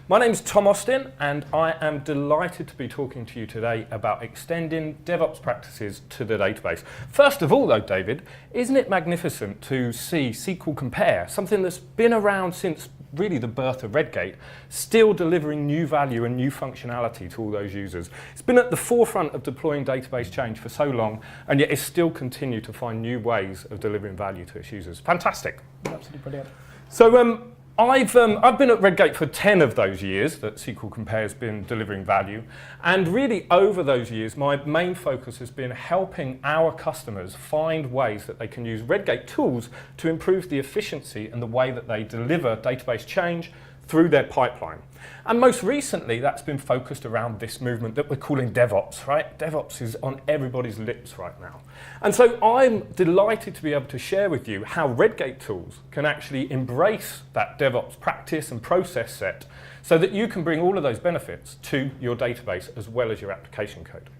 My name's Tom Austin, and I am delighted to be talking to you today about extending DevOps practices to the database. First of all, though, David, isn't it magnificent to see SQL Compare, something that's been around since really the birth of Redgate, still delivering new value and new functionality to all those users? It's been at the forefront of deploying database change for so long, and yet it's still continued to find new ways of delivering value to its users. Fantastic. Absolutely brilliant. So I've been at Redgate for 10 of those years that SQL Compare has been delivering value. And really over those years, my main focus has been helping our customers find ways that they can use Redgate tools to improve the efficiency and the way that they deliver database change through their pipeline. And most recently, that's been focused around this movement that we're calling DevOps, right? DevOps is on everybody's lips right now. And so I'm delighted to be able to share with you how Redgate tools can actually embrace that DevOps practice and process set so that you can bring all of those benefits to your database as well as your application code.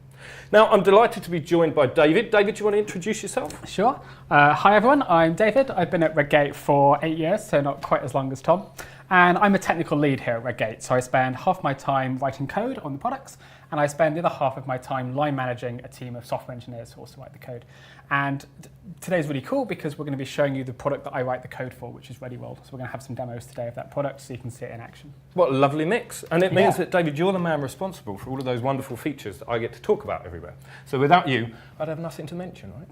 Now, I'm delighted to be joined by David. David, do you want to introduce yourself? Sure. Hi, everyone. I'm David. I've been at Redgate for 8 years, so not quite as long as Tom. And I'm a technical lead here at Redgate, so I spend half my time writing code on the products, and I spend the other half of my time line managing a team of software engineers who also write the code. And today's really cool because we're going to be showing you the product that I write the code for, which is ReadyWorld. So we're going to have some demos today of that product so you can see it in action. What a lovely mix. And it means that, David, you're the man responsible for all of those wonderful features that I get to talk about everywhere. So without you, I'd have nothing to mention, right?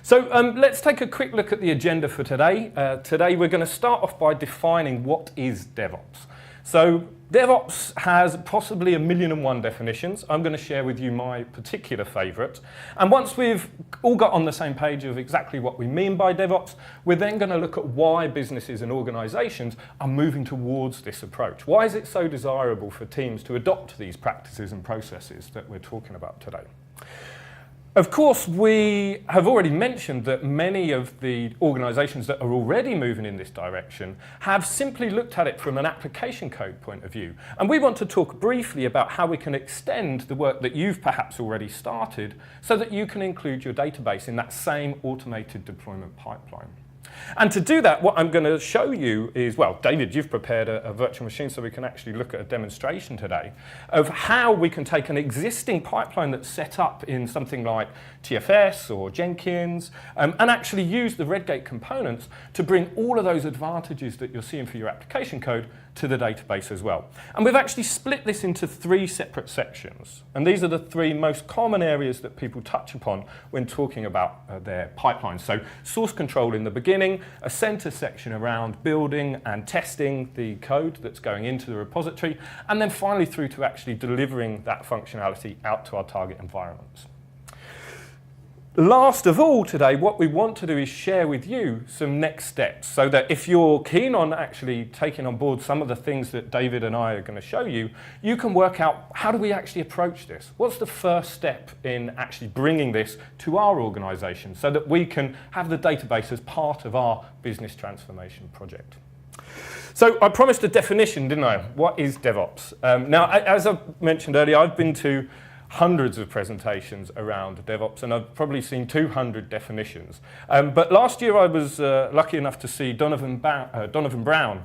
So let's take a quick look at the agenda for today. Today we're going to start off by defining what is DevOps. So DevOps has possibly 1,000,001 definitions. I'm going to share with you my particular favourite. And once we've all got on the same page of exactly what we mean by DevOps, we're then going to look at why businesses and organisations are moving towards this approach. Why is it so desirable for teams to adopt these practices and processes that we're talking about today? Of course, we have already mentioned that many of the organisations that are already moving in this direction have simply looked at it from an application code point of view. And we want to talk briefly about how we can extend the work that you've perhaps already started so that you can include your database in that same automated deployment pipeline. And to do that, what I'm going to show you is, well, David, you've prepared a virtual machine so we can actually look at a demonstration today of how we can take an existing pipeline that's set up in something like TFS or Jenkins and actually use the Redgate components to bring all of those advantages that you're seeing for your application code to the database as well. And we've actually split this into 3 separate sections. And these are the 3 most common areas that people touch upon when talking about their pipelines. So source control in the beginning, a center section around building and testing the code that's going into the repository, and then finally through to actually delivering that functionality out to our target environments. Last of all today, what we want to do is share with you some next steps so that if you're keen on actually taking on board some of the things that David and I are going to show you, you can work out how do we actually approach this? What's the first step in actually bringing this to our organisation so that we can have the database as part of our business transformation project? So I promised a definition, didn't I? What is DevOps? Now, as I mentioned earlier, I've been to hundreds of presentations around DevOps, and I've probably seen 200 definitions. But last year I was lucky enough to see Donovan Brown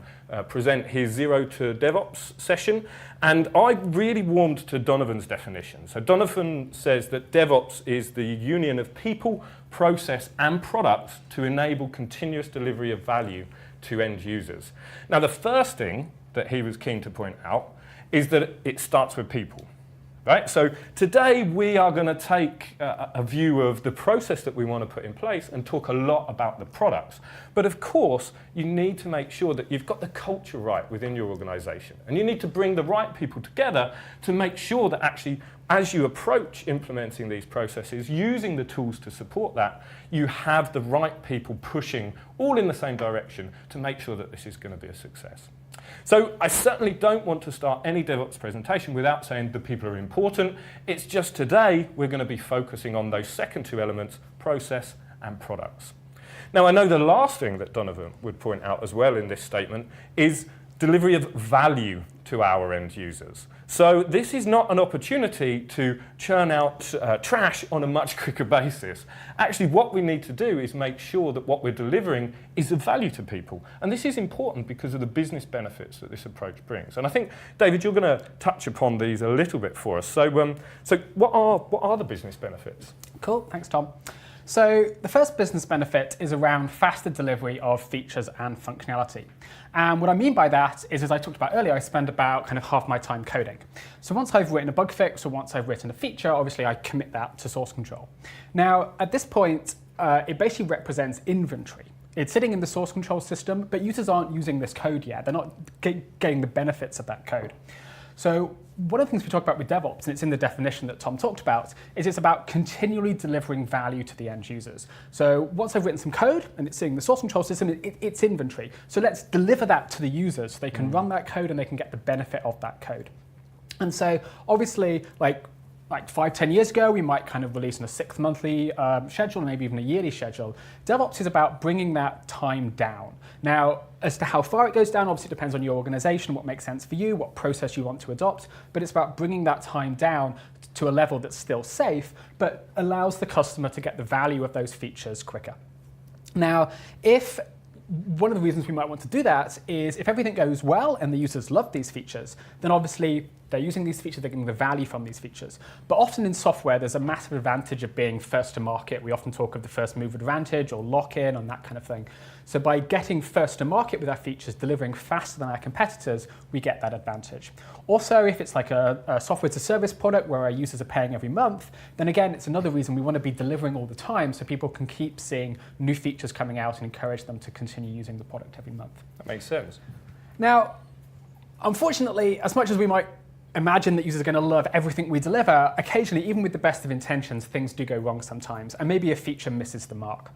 present his Zero to DevOps session, and I really warmed to Donovan's definition. So Donovan says that DevOps is the union of people, process, and products to enable continuous delivery of value to end users. Now, the first thing that he was keen to point out is that it starts with people. Right? So today we are going to take a view of the process that we want to put in place and talk a lot about the products. But of course, you need to make sure that you've got the culture right within your organisation. And you need to bring the right people together to make sure that actually, as you approach implementing these processes, using the tools to support that, you have the right people pushing all in the same direction to make sure that this is going to be a success. So I certainly don't want to start any DevOps presentation without saying the people are important. It's just today we're going to be focusing on those second 2 elements, process and products. Now, I know the last thing that Donovan would point out as well in this statement is delivery of value to our end users. So this is not an opportunity to churn out trash on a much quicker basis. Actually, what we need to do is make sure that what we're delivering is of value to people. And this is important because of the business benefits that this approach brings. And I think, David, you're going to touch upon these a little bit for us. So what are the business benefits? Cool, thanks, Tom. So the first business benefit is around faster delivery of features and functionality. And what I mean by that is, as I talked about earlier, I spend about kind of half my time coding. So once I've written a bug fix or once I've written a feature, obviously I commit that to source control. Now, at this point, it basically represents inventory. It's sitting in the source control system, but users aren't using this code yet. They're not getting the benefits of that code. So one of the things we talk about with DevOps, and it's in the definition that Tom talked about, is it's about continually delivering value to the end users. So once I've written some code and it's sitting in the source control system, it's inventory. So let's deliver that to the users so they can run that code and they can get the benefit of that code. And so obviously, like 5-10 years ago, we might kind of release on a 6 monthly schedule, maybe even a yearly schedule. DevOps is about bringing that time down. Now, as to how far it goes down, obviously it depends on your organization, what makes sense for you, what process you want to adopt, but it's about bringing that time down to a level that's still safe, but allows the customer to get the value of those features quicker. Now, one of the reasons we might want to do that is if everything goes well and the users love these features, then obviously they're using these features, they're getting the value from these features. But often in software, there's a massive advantage of being first to market. We often talk of the first mover advantage or lock-in and that kind of thing. So by getting first to market with our features, delivering faster than our competitors, we get that advantage. Also, if it's like a software as a service product where our users are paying every month, then again, it's another reason we want to be delivering all the time so people can keep seeing new features coming out and encourage them to continue using the product every month. That makes sense. Now, unfortunately, as much as we might imagine that users are going to love everything we deliver, occasionally, even with the best of intentions, things do go wrong sometimes, and maybe a feature misses the mark.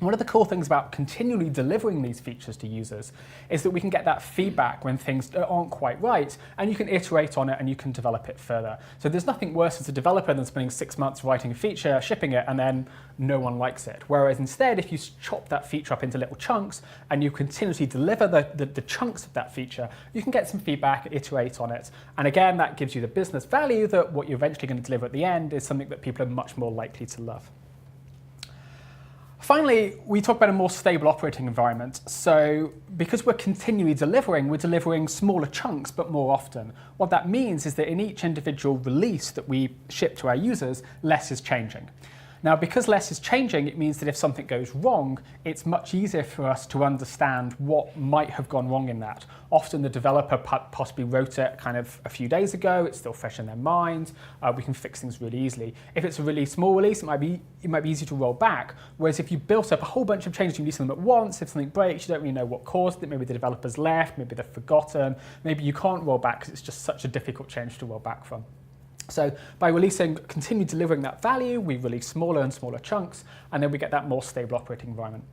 One of the cool things about continually delivering these features to users is that we can get that feedback when things aren't quite right, and you can iterate on it and you can develop it further. So there's nothing worse as a developer than spending 6 months writing a feature, shipping it, and then no one likes it. Whereas instead, if you chop that feature up into little chunks and you continuously deliver the chunks of that feature, you can get some feedback, iterate on it. And again, that gives you the business value that what you're eventually going to deliver at the end is something that people are much more likely to love. Finally, we talk about a more stable operating environment. So because we're continually delivering, we're delivering smaller chunks, but more often. What that means is that in each individual release that we ship to our users, less is changing. Now, because less is changing, it means that if something goes wrong, it's much easier for us to understand what might have gone wrong in that. Often the developer possibly wrote it kind of a few days ago, it's still fresh in their mind, we can fix things really easily. If it's a really small release, it might be easy to roll back, whereas if you built up a whole bunch of changes, you release them at once, if something breaks, you don't really know what caused it, maybe the developer's left, maybe they've forgotten, maybe you can't roll back because it's just such a difficult change to roll back from. So by continue delivering that value, we release smaller and smaller chunks, and then we get that more stable operating environment.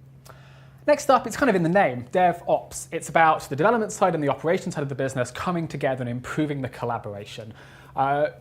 Next up, it's kind of in the name, DevOps. It's about the development side and the operation side of the business coming together and improving the collaboration. The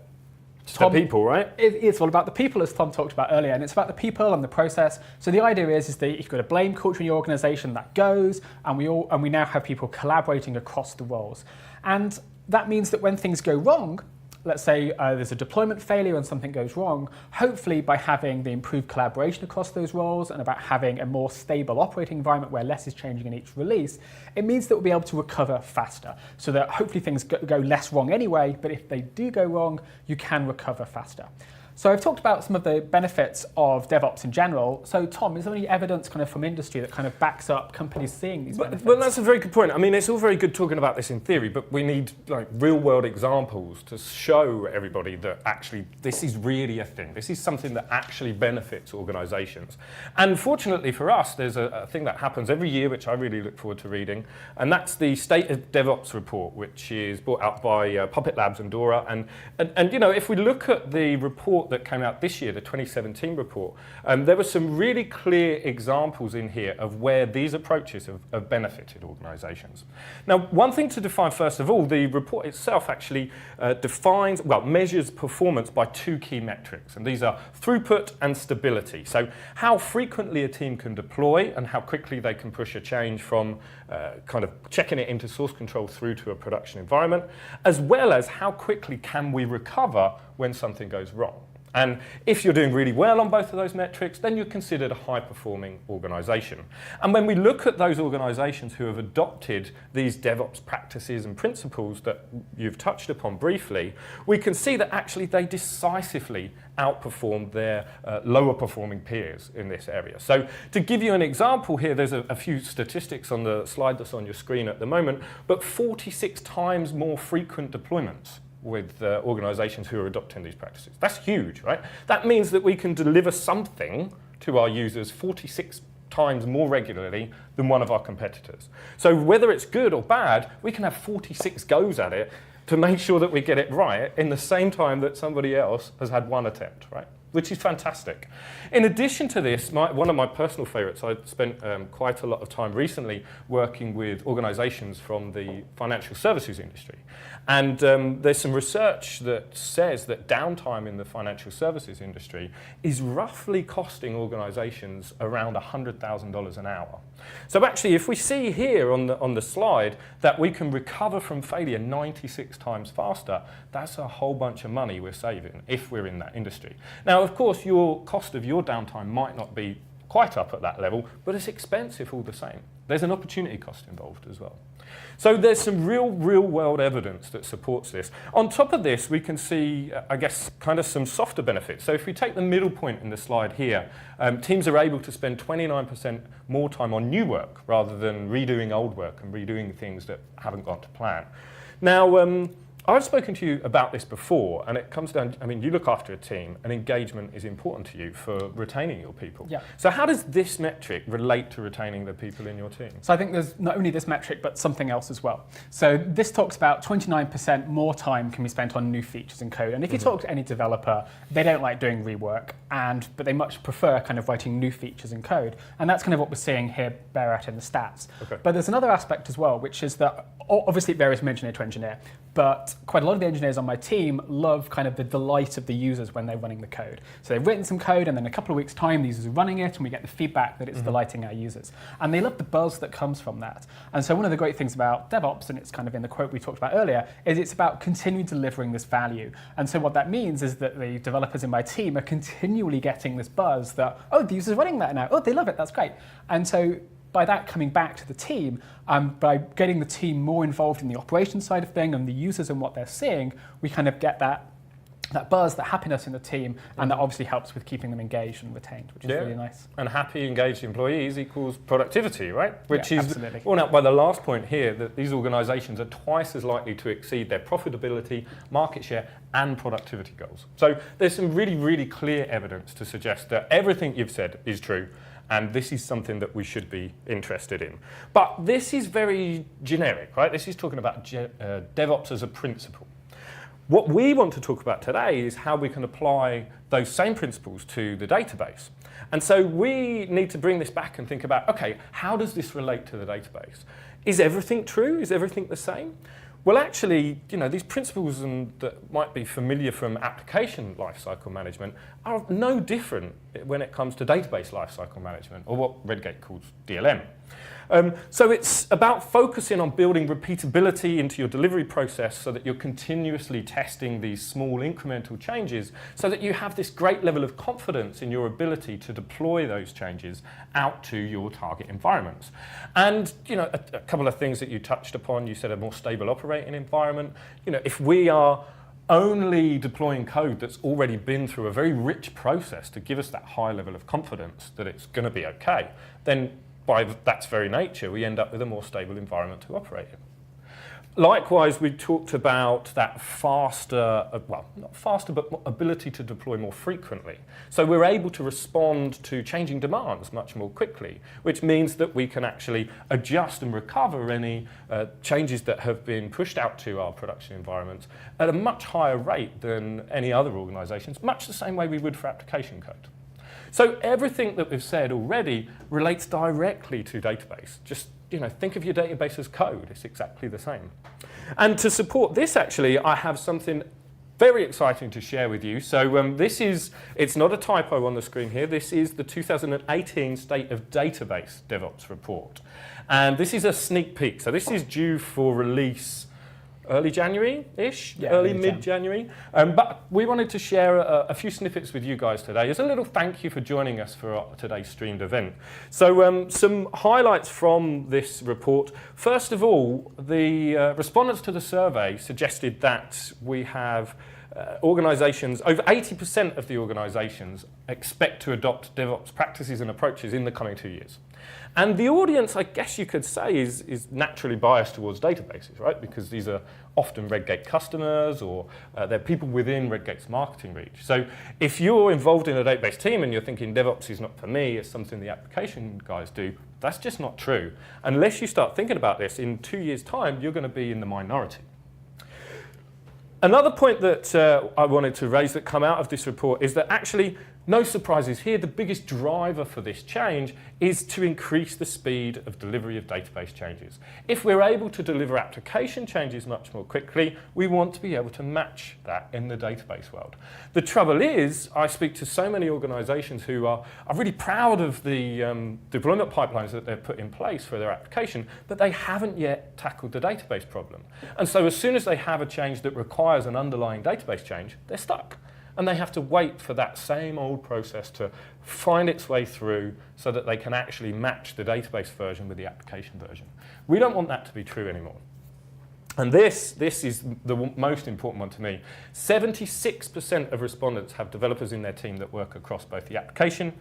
people, right? It's all about the people, as Tom talked about earlier, and it's about the people and the process. So the idea is that if you've got a blame culture in your organization, that goes, and we now have people collaborating across the roles. And that means that when things go wrong, let's say there's a deployment failure and something goes wrong, hopefully by having the improved collaboration across those roles and about having a more stable operating environment where less is changing in each release, it means that we'll be able to recover faster. So that hopefully things go less wrong anyway, but if they do go wrong, you can recover faster. So I've talked about some of the benefits of DevOps in general. So Tom, is there any evidence kind of from industry that kind of backs up companies seeing these benefits? Well, that's a very good point. I mean, it's all very good talking about this in theory, but we need like real-world examples to show everybody that actually this is really a thing. This is something that actually benefits organizations. And fortunately for us, there's a thing that happens every year, which I really look forward to reading, and that's the State of DevOps report, which is brought out by Puppet Labs and Dora. And you know, if we look at the report report that came out this year, the 2017 report, there were some really clear examples in here of where these approaches have benefited organizations. Now, one thing to define first of all, the report itself actually measures performance by two key metrics, and these are throughput and stability. So how frequently a team can deploy and how quickly they can push a change from kind of checking it into source control through to a production environment, as well as how quickly can we recover when something goes wrong. And if you're doing really well on both of those metrics, then you're considered a high-performing organization. And when we look at those organizations who have adopted these DevOps practices and principles that you've touched upon briefly, we can see that actually they decisively outperformed their lower-performing peers in this area. So to give you an example here, there's a few statistics on the slide that's on your screen at the moment, but 46 times more frequent deployments with organizations who are adopting these practices. That's huge, right? That means that we can deliver something to our users 46 times more regularly than one of our competitors. So whether it's good or bad, we can have 46 goes at it to make sure that we get it right in the same time that somebody else has had one attempt, right? Which is fantastic. In addition to this, one of my personal favorites, I spent quite a lot of time recently working with organizations from the financial services industry. And there's some research that says that downtime in the financial services industry is roughly costing organizations around $100,000 an hour. So actually, if we see here on the slide that we can recover from failure 96 times faster, that's a whole bunch of money we're saving if we're in that industry. Now, of course, your cost of your downtime might not be quite up at that level, but it's expensive all the same. There's an opportunity cost involved as well. So there's some real world evidence that supports this. On top of this, we can see, I guess, kind of some softer benefits. So if we take the middle point in the slide here, teams are able to spend 29% more time on new work rather than redoing old work and redoing things that haven't gone to plan. Now, I've spoken to you about this before, and it comes down, I mean, you look after a team, and engagement is important to you for retaining your people. Yeah. So how does this metric relate to retaining the people in your team? So I think there's not only this metric, but something else as well. So this talks about 29% more time can be spent on new features in code. And if you talk to any developer, they don't like doing rework, but they much prefer kind of writing new features in code. And that's kind of what we're seeing here bear out in the stats. Okay. But there's another aspect as well, which is that obviously it varies from engineer to engineer, but quite a lot of the engineers on my team love kind of the delight of the users when they're running the code. So they've written some code, and then in a couple of weeks' time, the users are running it, and we get the feedback that it's delighting our users. And they love the buzz that comes from that. And so one of the great things about DevOps, and it's kind of in the quote we talked about earlier, is it's about continuing delivering this value. And so what that means is that the developers in my team are continually getting this buzz that, oh, the user's running that now. Oh, they love it. That's great. And so by that coming back to the team, by getting the team more involved in the operations side of things and the users and what they're seeing, we kind of get that buzz, that happiness in the team, and that obviously helps with keeping them engaged and retained, which is really nice. And happy, engaged employees equals productivity, right? Which is absolutely borne out by the last point here, that these organizations are twice as likely to exceed their profitability, market share, and productivity goals. So there's some really clear evidence to suggest that everything you've said is true, and this is something that we should be interested in. But this is very generic, right? This is talking about DevOps as a principle. What we want to talk about today is how we can apply those same principles to the database. And so we need to bring this back and think about, okay, how does this relate to the database? Is everything true? Is everything the same? Well, actually, these principles that might be familiar from application lifecycle management are no different when it comes to database lifecycle management, or what Redgate calls DLM. So it's about focusing on building repeatability into your delivery process so that you're continuously testing these small incremental changes so that you have this great level of confidence in your ability to deploy those changes out to your target environments. And a couple of things that you touched upon, you said a more stable operating environment. If we are only deploying code that's already been through a very rich process to give us that high level of confidence that it's going to be okay, then by that's very nature, we end up with a more stable environment to operate in. Likewise, we talked about that faster, well, not faster, but ability to deploy more frequently. So we're able to respond to changing demands much more quickly, which means that we can actually adjust and recover any changes that have been pushed out to our production environments at a much higher rate than any other organizations, much the same way we would for application code. So everything that we've said already relates directly to database. Just think of your database as code. It's exactly the same. And to support this, actually, I have something very exciting to share with you. So it's not a typo on the screen here. This is the 2018 State of Database DevOps report. And this is a sneak peek. So this is due for release early January-ish, early mid-January. But we wanted to share a few snippets with you guys today as a little thank you for joining us for today's streamed event. So some highlights from this report. First of all, the respondents to the survey suggested that we have organizations, over 80% of the organizations expect to adopt DevOps practices and approaches in the coming 2 years. And the audience, I guess you could say, is naturally biased towards databases, right? Because these are often Redgate customers, or they're people within Redgate's marketing reach. So if you're involved in a database team and you're thinking DevOps is not for me, it's something the application guys do, that's just not true. Unless you start thinking about this, in 2 years' time, you're going to be in the minority. Another point that I wanted to raise that come out of this report is that actually, no surprises here, the biggest driver for this change is to increase the speed of delivery of database changes. If we're able to deliver application changes much more quickly, we want to be able to match that in the database world. The trouble is, I speak to so many organizations who are really proud of the deployment pipelines that they've put in place for their application, but they haven't yet tackled the database problem. And so as soon as they have a change that requires an underlying database change, they're stuck. And they have to wait for that same old process to find its way through so that they can actually match the database version with the application version. We don't want that to be true anymore. And this is the most important one to me. 76% of respondents have developers in their team that work across both the application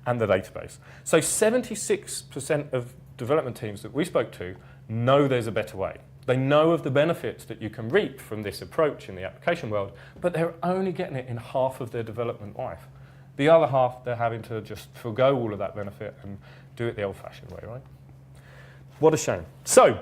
and the database. So 76% of development teams that we spoke to know there's a better way. They know of the benefits that you can reap from this approach in the application world, but they're only getting it in half of their development life. The other half, they're having to just forgo all of that benefit and do it the old-fashioned way, right? What a shame. So,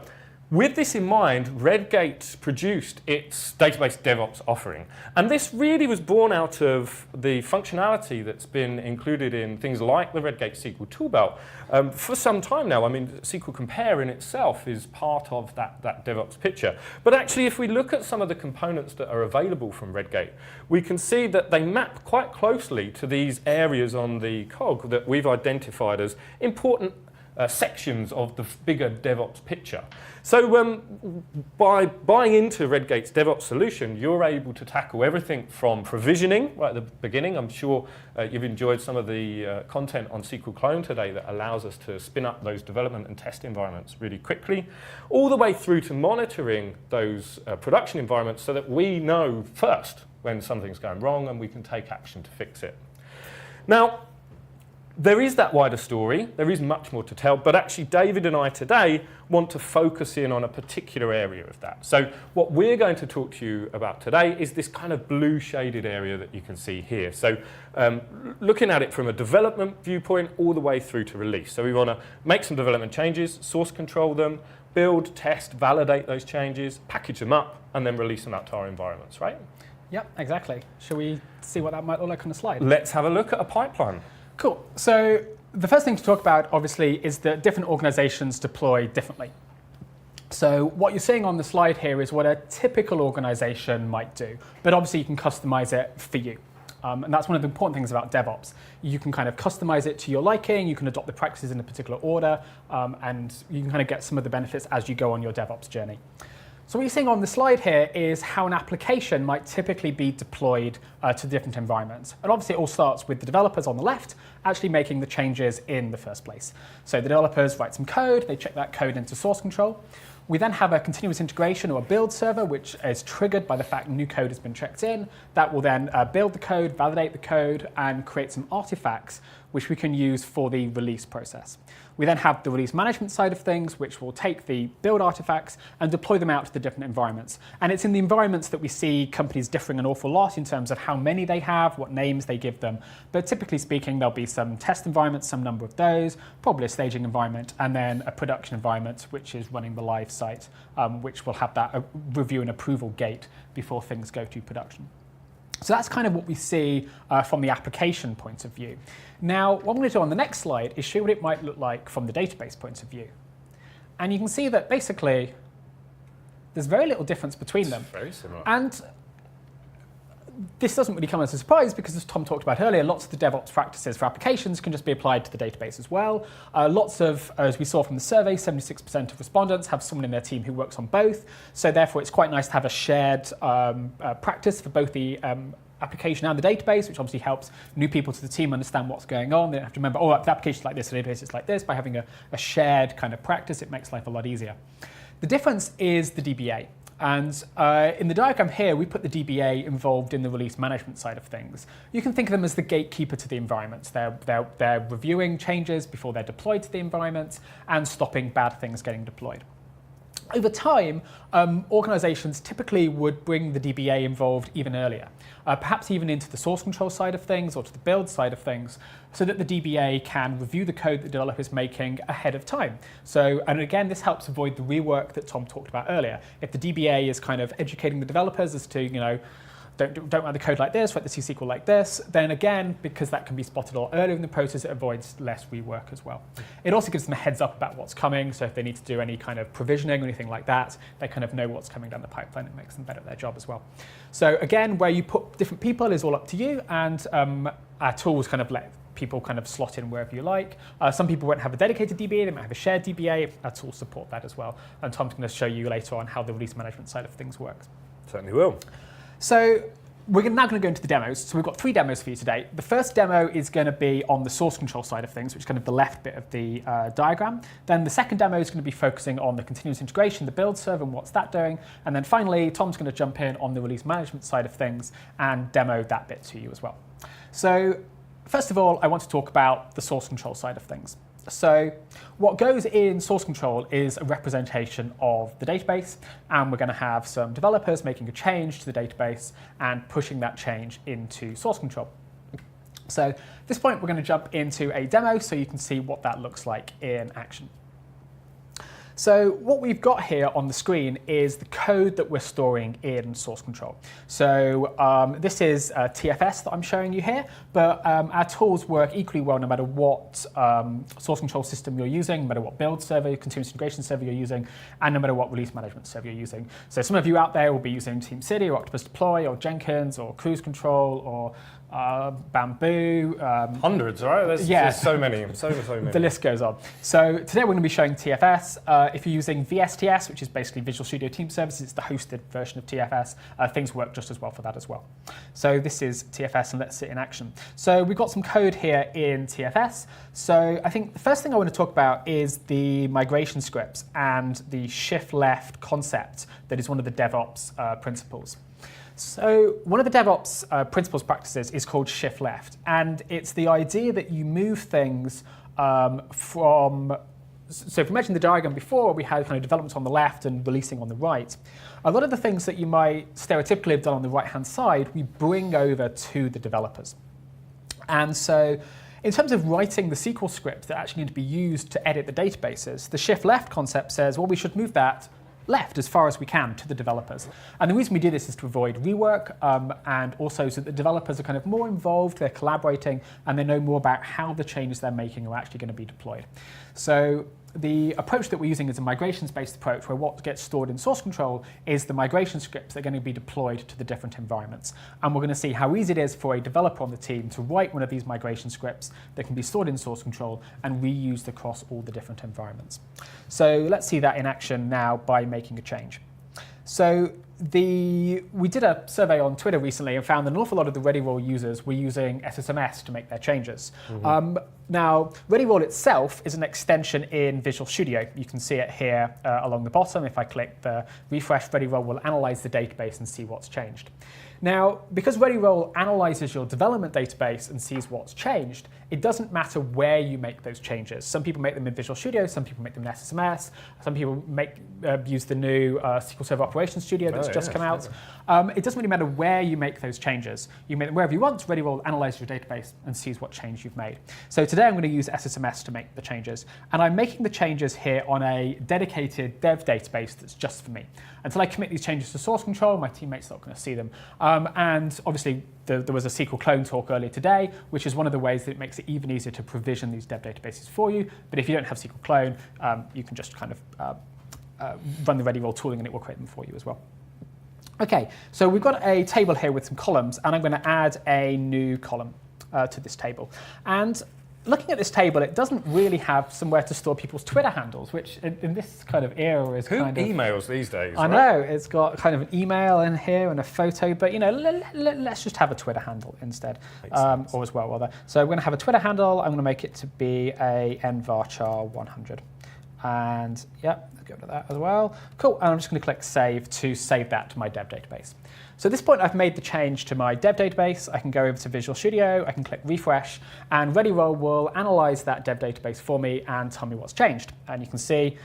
with this in mind, Redgate produced its database DevOps offering. And this really was born out of the functionality that's been included in things like the Redgate SQL Toolbelt for some time now. I mean, SQL Compare in itself is part of that DevOps picture. But actually, if we look at some of the components that are available from Redgate, we can see that they map quite closely to these areas on the cog that we've identified as important sections of the bigger DevOps picture. So by buying into Redgate's DevOps solution, you're able to tackle everything from provisioning right at the beginning. I'm sure you've enjoyed some of the content on SQL Clone today that allows us to spin up those development and test environments really quickly, all the way through to monitoring those production environments so that we know first when something's going wrong and we can take action to fix it. Now, there is that wider story, there is much more to tell, but actually David and I today want to focus in on a particular area of that. So what we're going to talk to you about today is this kind of blue shaded area that you can see here. So looking at it from a development viewpoint all the way through to release. So we want to make some development changes, source control them, build, test, validate those changes, package them up, and then release them out to our environments, right? Yep, exactly. Shall we see what that might look like on the slide? Let's have a look at a pipeline. Cool. So the first thing to talk about, obviously, is that different organizations deploy differently. So what you're seeing on the slide here is what a typical organization might do, but obviously you can customize it for you. And that's one of the important things about DevOps. You can kind of customize it to your liking, you can adopt the practices in a particular order, and you can kind of get some of the benefits as you go on your DevOps journey. So what you're seeing on the slide here is how an application might typically be deployed to different environments. And obviously it all starts with the developers on the left actually making the changes in the first place. So the developers write some code, they check that code into source control. We then have a continuous integration or a build server, which is triggered by the fact new code has been checked in. That will then build the code, validate the code, and create some artifacts, which we can use for the release process. We then have the release management side of things, which will take the build artifacts and deploy them out to the different environments. And it's in the environments that we see companies differing an awful lot in terms of how many they have, what names they give them. But typically speaking, there'll be some test environments, some number of those, probably a staging environment, and then a production environment, which is running the live site, which will have that review and approval gate before things go to production. So that's kind of what we see from the application point of view. Now, what I'm going to do on the next slide is show what it might look like from the database point of view. And you can see that basically there's very little difference between them. Very similar. And this doesn't really come as a surprise because, as Tom talked about earlier, lots of the DevOps practices for applications can just be applied to the database as well. Lots of, as we saw from the survey, 76% of respondents have someone in their team who works on both. So therefore, it's quite nice to have a shared practice for both the application and the database, which obviously helps new people to the team understand what's going on. They don't have to remember, oh, the application's like this, the database is like this. By having a shared kind of practice, it makes life a lot easier. The difference is the DBA. And in the diagram here, we put the DBA involved in the release management side of things. You can think of them as the gatekeeper to the environments. They're reviewing changes before they're deployed to the environments and stopping bad things getting deployed. Over time, organizations typically would bring the DBA involved even earlier, perhaps even into the source control side of things or to the build side of things, so that the DBA can review the code that the developer is making ahead of time. So, and again, this helps avoid the rework that Tom talked about earlier. If the DBA is kind of educating the developers as to, don't write the code like this, write the C-SQL like this, then again, because that can be spotted a lot earlier in the process, it avoids less rework as well. It also gives them a heads up about what's coming, so if they need to do any kind of provisioning or anything like that, they kind of know what's coming down the pipeline. It makes them better at their job as well. So again, where you put different people is all up to you, and our tools kind of let people kind of slot in wherever you like. Some people won't have a dedicated DBA, they might have a shared DBA. Our tools support that as well. And Tom's going to show you later on how the release management side of things works. Certainly will. So we're now going to go into the demos. So we've got 3 demos for you today. The first demo is going to be on the source control side of things, which is kind of the left bit of the diagram. Then the second demo is going to be focusing on the continuous integration, the build server, and what's that doing. And then finally, Tom's going to jump in on the release management side of things and demo that bit to you as well. So first of all, I want to talk about the source control side of things. So what goes in source control is a representation of the database, and we're going to have some developers making a change to the database and pushing that change into source control. So at this point, we're going to jump into a demo so you can see what that looks like in action. So what we've got here on the screen is the code that we're storing in source control. So this is TFS that I'm showing you here, but our tools work equally well no matter what source control system you're using, no matter what build server, continuous integration server you're using, and no matter what release management server you're using. So some of you out there will be using TeamCity or Octopus Deploy or Jenkins or Cruise Control or Bamboo. Hundreds, right? There's so many, so many. The list goes on. So today we're going to be showing TFS. If you're using VSTS, which is basically Visual Studio Team Services, it's the hosted version of TFS. Things work just as well for that as well. So this is TFS, and let's see it in action. So we've got some code here in TFS. So I think the first thing I want to talk about is the migration scripts and the shift left concept that is one of the DevOps principles. So one of the DevOps principles practices is called shift left, and it's the idea that you move things from. So if you imagine the diagram before, we had kind of development on the left and releasing on the right. A lot of the things that you might stereotypically have done on the right-hand side, we bring over to the developers. And so in terms of writing the SQL scripts that actually need to be used to edit the databases, the shift left concept says, well, we should move that left as far as we can to the developers. And the reason we do this is to avoid rework and also so that the developers are kind of more involved, they're collaborating, and they know more about how the changes they're making are actually going to be deployed. So the approach that we're using is a migrations-based approach where what gets stored in source control is the migration scripts that are going to be deployed to the different environments. And we're going to see how easy it is for a developer on the team to write one of these migration scripts that can be stored in source control and reused across all the different environments. So let's see that in action now by making a change. So we did a survey on Twitter recently and found that an awful lot of the Ready Roll users were using SSMS to make their changes. Mm-hmm. Now, Ready Roll itself is an extension in Visual Studio. You can see it here along the bottom. If I click the refresh, Ready Roll will analyze the database and see what's changed. Now, because Ready Roll analyzes your development database and sees what's changed, it doesn't matter where you make those changes. Some people make them in Visual Studio, some people make them in SSMS, some people use the new SQL Server Operations Studio that's just come out. It doesn't really matter where you make those changes. You make them wherever you want. Ready Roll analyzes your database and sees what change you've made. So today I'm going to use SSMS to make the changes. And I'm making the changes here on a dedicated dev database that's just for me. Until I commit these changes to source control, my teammates are not going to see them. And obviously, there was a SQL clone talk earlier today, which is one of the ways that it makes it even easier to provision these dev databases for you. But if you don't have SQL clone, you can just kind of run the Ready Roll tooling and it will create them for you as well. Okay, so we've got a table here with some columns, and I'm going to add a new column to this table. And looking at this table, it doesn't really have somewhere to store people's Twitter handles, which in this kind of era is kind of... Who emails these days, I know, it's got kind of an email in here and a photo, but let's just have a Twitter handle instead, or as well, rather. So I'm going to have a Twitter handle. I'm going to make it to be a nvarchar 100. And yeah, I'll go to that as well. Cool, and I'm just going to click Save to save that to my dev database. So at this point, I've made the change to my dev database. I can go over to Visual Studio, I can click Refresh, and Ready Roll will analyze that dev database for me and tell me what's changed. And you can see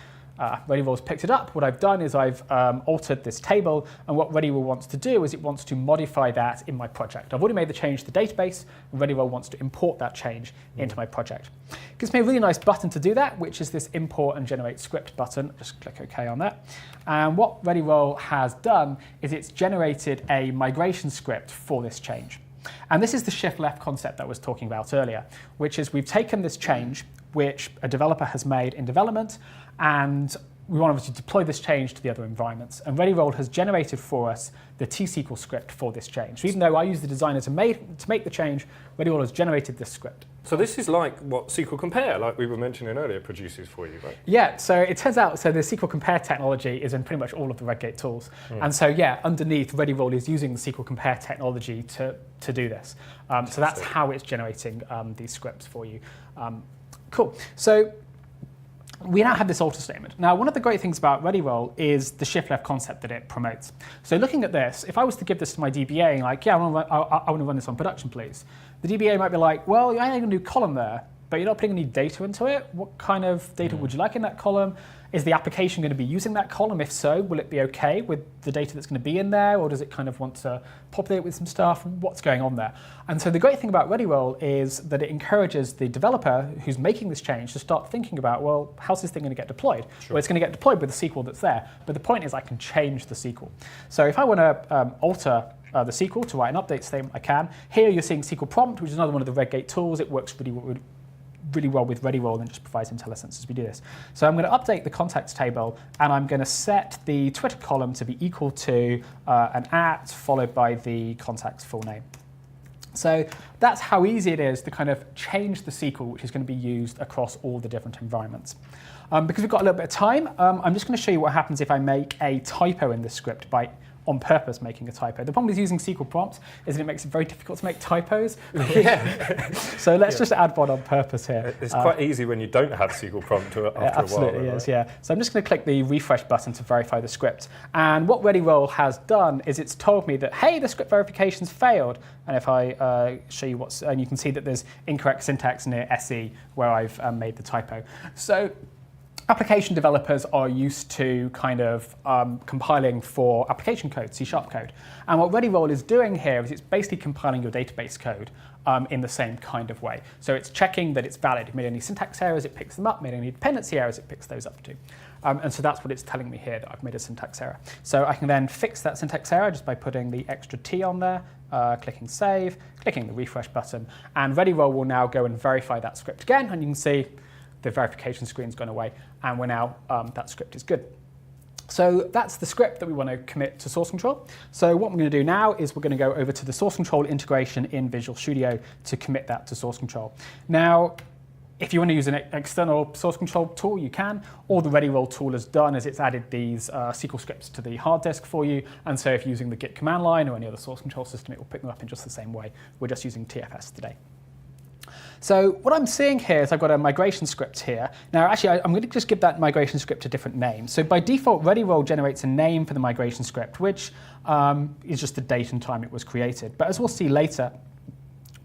Ready Roll's picked it up. What I've done is I've altered this table, and what Ready Roll wants to do is it wants to modify that in my project. I've already made the change to the database, and Ready Roll wants to import that change into my project. It gives me a really nice button to do that, which is this Import and Generate Script button. Just click OK on that. And what Ready Roll has done is it's generated a migration script for this change. And this is the shift left concept that I was talking about earlier, which is we've taken this change, which a developer has made in development, and we want to deploy this change to the other environments. And Ready Roll has generated for us the T-SQL script for this change. So even though I use the designer to make the change, Ready Roll has generated this script. So this is like what SQL Compare, like we were mentioning earlier, produces for you, right? Yeah, so it turns out, the SQL Compare technology is in pretty much all of the Redgate tools. And so yeah, underneath, Ready Roll is using the SQL Compare technology to do this. So that's how it's generating these scripts for you. Cool. So we now have this alter statement. Now, one of the great things about Ready Roll is the shift left concept that it promotes. So looking at this, if I was to give this to my DBA, like, yeah, I want to run this on production, please. The DBA might be like, well, you're adding a new column there, but you're not putting any data into it. What kind of data would you like in that column? Is the application going to be using that column? If so, will it be okay with the data that's going to be in there, or does it kind of want to populate with some stuff? What's going on there? And so the great thing about Ready Roll is that it encourages the developer who's making this change to start thinking about, well, how's this thing going to get deployed? Sure. Well, it's going to get deployed with the SQL that's there, but the point is I can change the SQL. So if I want to alter the SQL to write an update statement, I can. Here you're seeing SQL Prompt, which is another one of the Redgate tools. It works really well with Ready Roll and just provides IntelliSense as we do this. So I'm going to update the contacts table, and I'm going to set the Twitter column to be equal to an @ followed by the contact's full name. So that's how easy it is to kind of change the SQL, which is going to be used across all the different environments. Because we've got a little bit of time, I'm just going to show you what happens if I make a typo in this script by on purpose making a typo. The problem with using SQL prompts is that it makes it very difficult to make typos. Yeah. So let's just add one on purpose here. It's quite easy when you don't have SQL prompt after a while. Absolutely is, right? Yeah. So I'm just going to click the refresh button to verify the script. And what Ready Roll has done is it's told me that, hey, the script verification's failed. And if I show you and you can see that there's incorrect syntax near SE where I've made the typo. So application developers are used to kind of compiling for application code, C# code. And what Ready Roll is doing here is it's basically compiling your database code in the same kind of way. So it's checking that it's valid. If it made any syntax errors, it picks them up. Made any dependency errors, it picks those up too. And so that's what it's telling me here, that I've made a syntax error. So I can then fix that syntax error just by putting the extra T on there, clicking Save, clicking the refresh button, and Ready Roll will now go and verify that script again, and you can see the verification screen's gone away, and we're now, that script is good. So that's the script that we want to commit to source control. So what we're going to do now is we're going to go over to the source control integration in Visual Studio to commit that to source control. Now, if you want to use an external source control tool, you can. All the Ready Roll tool has done is it's added these SQL scripts to the hard disk for you. And so if you're using the Git command line or any other source control system, it will pick them up in just the same way. We're just using TFS today. So what I'm seeing here is I've got a migration script here. Now, actually, I'm going to just give that migration script a different name. So by default, ReadyRoll generates a name for the migration script, which is just the date and time it was created. But as we'll see later,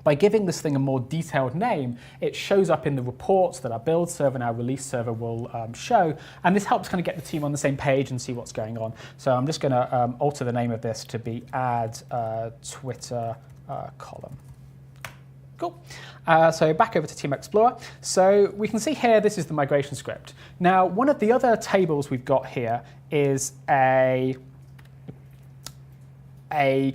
by giving this thing a more detailed name, it shows up in the reports that our build server and our release server will show, and this helps kind of get the team on the same page and see what's going on. So I'm just going to alter the name of this to be add Twitter column. Cool. So back over to Team Explorer. So we can see here, this is the migration script. Now, one of the other tables we've got here is a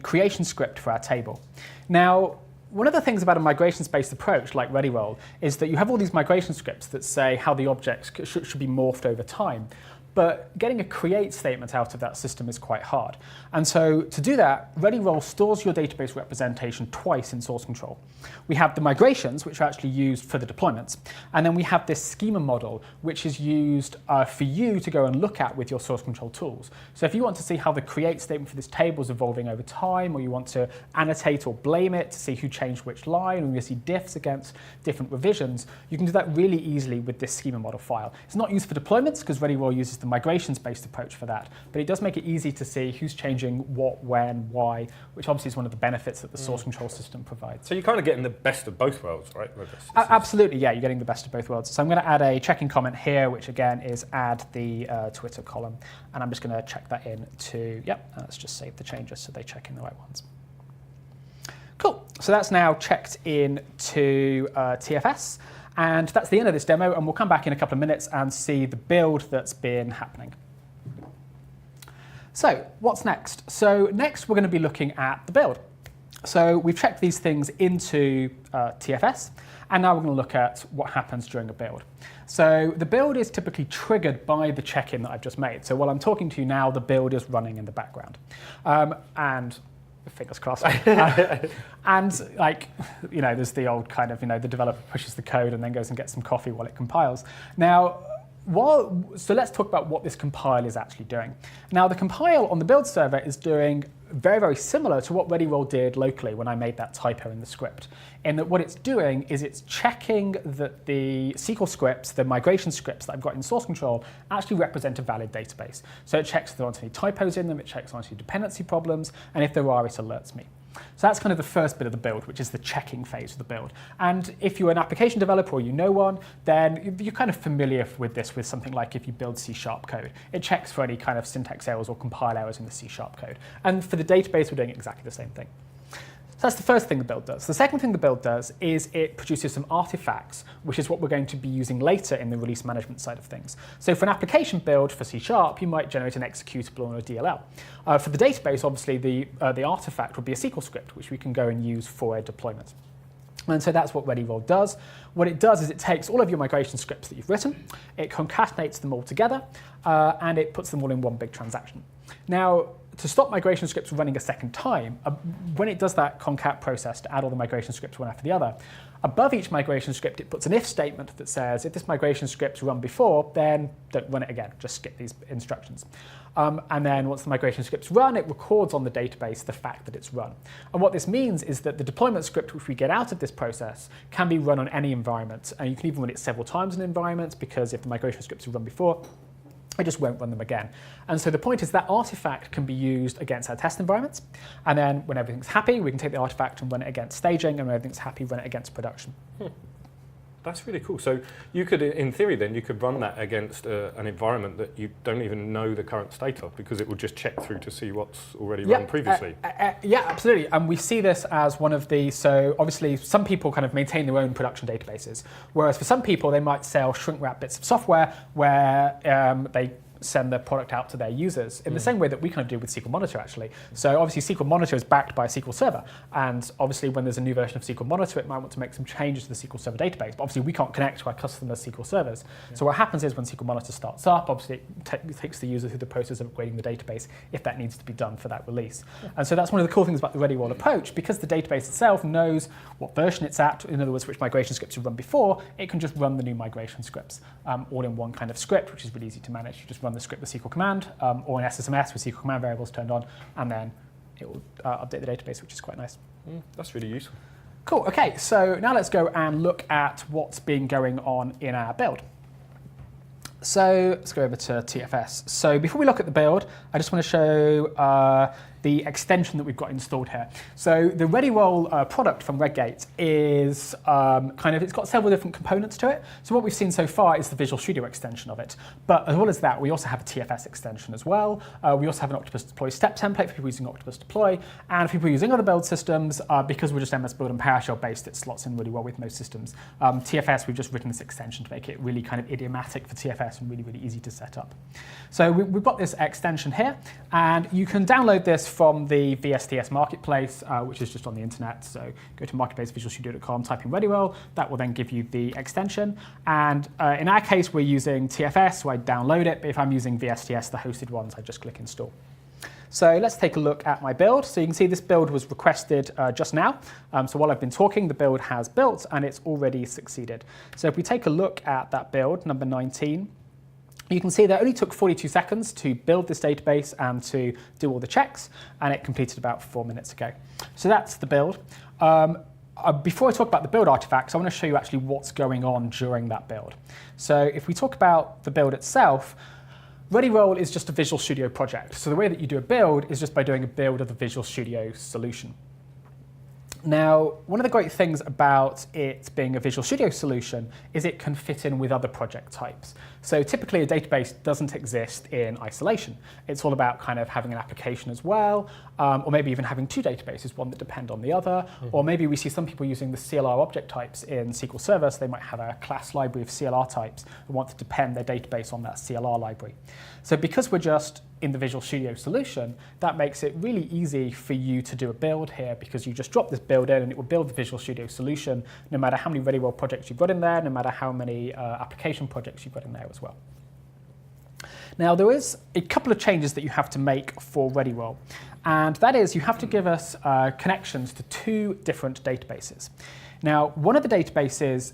creation script for our table. Now, one of the things about a migrations-based approach like ReadyRoll is that you have all these migration scripts that say how the objects should be morphed over time. But getting a create statement out of that system is quite hard. And so to do that, ReadyRoll stores your database representation twice in source control. We have the migrations, which are actually used for the deployments. And then we have this schema model, which is used for you to go and look at with your source control tools. So if you want to see how the create statement for this table is evolving over time, or you want to annotate or blame it to see who changed which line, or you see diffs against different revisions, you can do that really easily with this schema model file. It's not used for deployments because ReadyRoll uses the migrations-based approach for that, but it does make it easy to see who's changing what, when, why, which obviously is one of the benefits that the source control system provides. So you're kind of getting the best of both worlds, right? Absolutely, yeah, you're getting the best of both worlds. So I'm going to add a checking comment here, which again is add the Twitter column, and I'm just going to check that in to, let's just save the changes so they check in the right ones. Cool, so that's now checked in to TFS. And that's the end of this demo, and we'll come back in a couple of minutes and see the build that's been happening. So what's next? So next we're going to be looking at the build. So we've checked these things into TFS, and now we're going to look at what happens during a build. So the build is typically triggered by the check-in that I've just made. So while I'm talking to you now, the build is running in the background. And fingers crossed. And like, there's the old kind of, the developer pushes the code and then goes and gets some coffee while it compiles. Now, so let's talk about what this compile is actually doing. Now, the compile on the build server is doing very, very similar to what ReadyRoll did locally when I made that typo in the script. In that what it's doing is it's checking that the SQL scripts, the migration scripts that I've got in source control, actually represent a valid database. So it checks if there aren't any typos in them, it checks if there aren't any dependency problems, and if there are, it alerts me. So that's kind of the first bit of the build, which is the checking phase of the build. And if you're an application developer or you know one, then you're kind of familiar with this with something like if you build C# code. It checks for any kind of syntax errors or compile errors in the C# code. And for the database, we're doing exactly the same thing. So that's the first thing the build does. The second thing the build does is it produces some artifacts, which is what we're going to be using later in the release management side of things. So for an application build for C#, you might generate an executable or a DLL. For the database, obviously, the artifact would be a SQL script, which we can go and use for a deployment. And so that's what ReadyRoll does. What it does is it takes all of your migration scripts that you've written, it concatenates them all together, and it puts them all in one big transaction. Now, to stop migration scripts running a second time, when it does that concat process to add all the migration scripts one after the other, above each migration script, it puts an if statement that says, if this migration script's run before, then don't run it again, just skip these instructions. And then once the migration script's run, it records on the database the fact that it's run. And what this means is that the deployment script which we get out of this process can be run on any environment. And you can even run it several times in environments, because if the migration scripts are run before, I just won't run them again. And so the point is that artifact can be used against our test environments. And then when everything's happy, we can take the artifact and run it against staging. And when everything's happy, run it against production. That's really cool. So you could, in theory then, you could run that against an environment that you don't even know the current state of, because it will just check through to see what's already run previously. Yeah, absolutely. And we see this as one of the, so obviously some people kind of maintain their own production databases, whereas for some people they might sell shrink wrap bits of software where they send their product out to their users in the same way that we kind of do with SQL Monitor, actually. So obviously SQL Monitor is backed by a SQL Server, and obviously when there's a new version of SQL Monitor, it might want to make some changes to the SQL Server database, but obviously we can't connect to our customer SQL servers. So what happens is when SQL Monitor starts up, obviously it takes the user through the process of upgrading the database if that needs to be done for that release. And so that's one of the cool things about the ReadyRoll approach, because the database itself knows what version it's at, in other words, which migration scripts have run before, it can just run the new migration scripts all in one kind of script, which is really easy to manage. You just run the script with SQL command or an SSMS with SQL command variables turned on, and then it will update the database, which is quite nice. That's really useful. Cool, okay, so now let's go and look at what's been going on in our build. So let's go over to TFS. So before we look at the build, I just want to show the extension that we've got installed here. So the ReadyRoll product from Redgate is it's got several different components to it. So what we've seen so far is the Visual Studio extension of it. But as well as that, we also have a TFS extension as well. We also have an Octopus Deploy step template for people using Octopus Deploy. And for people using other build systems, because we're just MS Build and PowerShell based, it slots in really well with most systems. TFS, we've just written this extension to make it really kind of idiomatic for TFS and really, really easy to set up. So we've got this extension here, and you can download this from the VSTS Marketplace, which is just on the internet. So go to marketplacevisualstudio.com, type in ReadyRoll. That will then give you the extension. And in our case, we're using TFS, so I download it. But if I'm using VSTS, the hosted ones, I just click install. So let's take a look at my build. So you can see this build was requested just now. So while I've been talking, the build has built, and it's already succeeded. So if we take a look at that build, number 19, you can see that it only took 42 seconds to build this database and to do all the checks, and it completed about 4 minutes ago. So that's the build. Before I talk about the build artifacts, I want to show you actually what's going on during that build. So if we talk about the build itself, ReadyRoll is just a Visual Studio project. So the way that you do a build is just by doing a build of the Visual Studio solution. Now, one of the great things about it being a Visual Studio solution is it can fit in with other project types. So typically a database doesn't exist in isolation. It's all about kind of having an application as well, or maybe even having two databases, one that depend on the other, or maybe we see some people using the CLR object types in SQL Server, so they might have a class library of CLR types and want to depend their database on that CLR library. So because we're just in the Visual Studio solution, that makes it really easy for you to do a build here, because you just drop this build in and it will build the Visual Studio solution no matter how many ReadyRoll projects you've got in there, no matter how many application projects you've got in there as well. Now there is a couple of changes that you have to make for ReadyRoll, and that is you have to give us connections to two different databases. Now one of the databases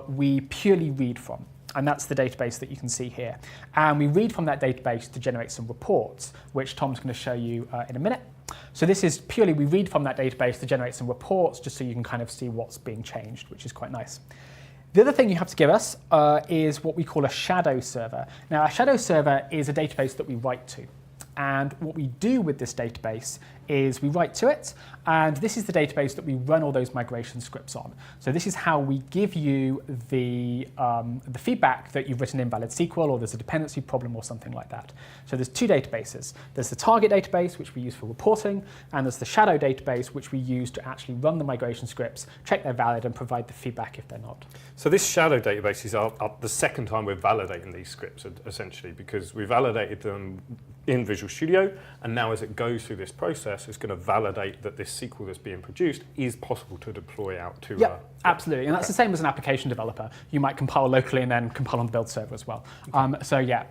we purely read from, and that's the database that you can see here. And we read from that database to generate some reports, which Tom's going to show you in a minute. So this is purely, we read from that database to generate some reports, just so you can kind of see what's being changed, which is quite nice. The other thing you have to give us is what we call a shadow server. Now, a shadow server is a database that we write to. And what we do with this database is we write to it, and this is the database that we run all those migration scripts on. So this is how we give you the feedback that you've written invalid SQL, or there's a dependency problem or something like that. So there's two databases. There's the target database, which we use for reporting, and there's the shadow database, which we use to actually run the migration scripts, check they're valid, and provide the feedback if they're not. So this shadow database is the second time we're validating these scripts, essentially, because we validated them in Visual Studio, and now as it goes through this process, it's going to validate that this SQL that's being produced is possible to deploy out to. Yeah, absolutely, and that's the same as an application developer. You might compile locally and then compile on the build server as well. Okay.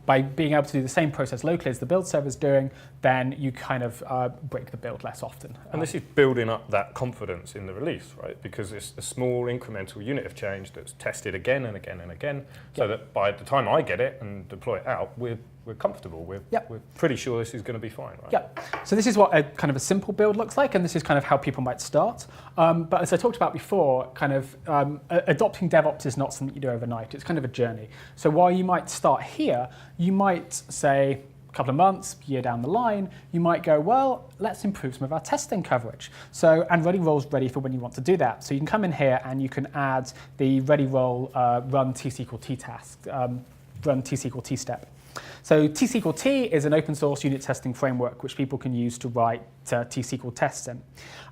By being able to do the same process locally as the build server is doing, then you kind of break the build less often. And this is building up that confidence in the release, right? Because it's a small incremental unit of change that's tested again and again and again, so that by the time I get it and deploy it out, we're comfortable. We're pretty sure this is going to be fine, right? Yeah. So this is what a kind of a simple build looks like, and this is kind of how people might start. But as I talked about before, kind of adopting DevOps is not something you do overnight. It's kind of a journey. So while you might start here, you might say a couple of months, year down the line, you might go, well, let's improve some of our testing coverage. So, and ReadyRoll's ready for when you want to do that. So you can come in here and you can add the ReadyRoll run tsql t task, run tsql t step. So tsql t is an open source unit testing framework which people can use to write tsql tests in.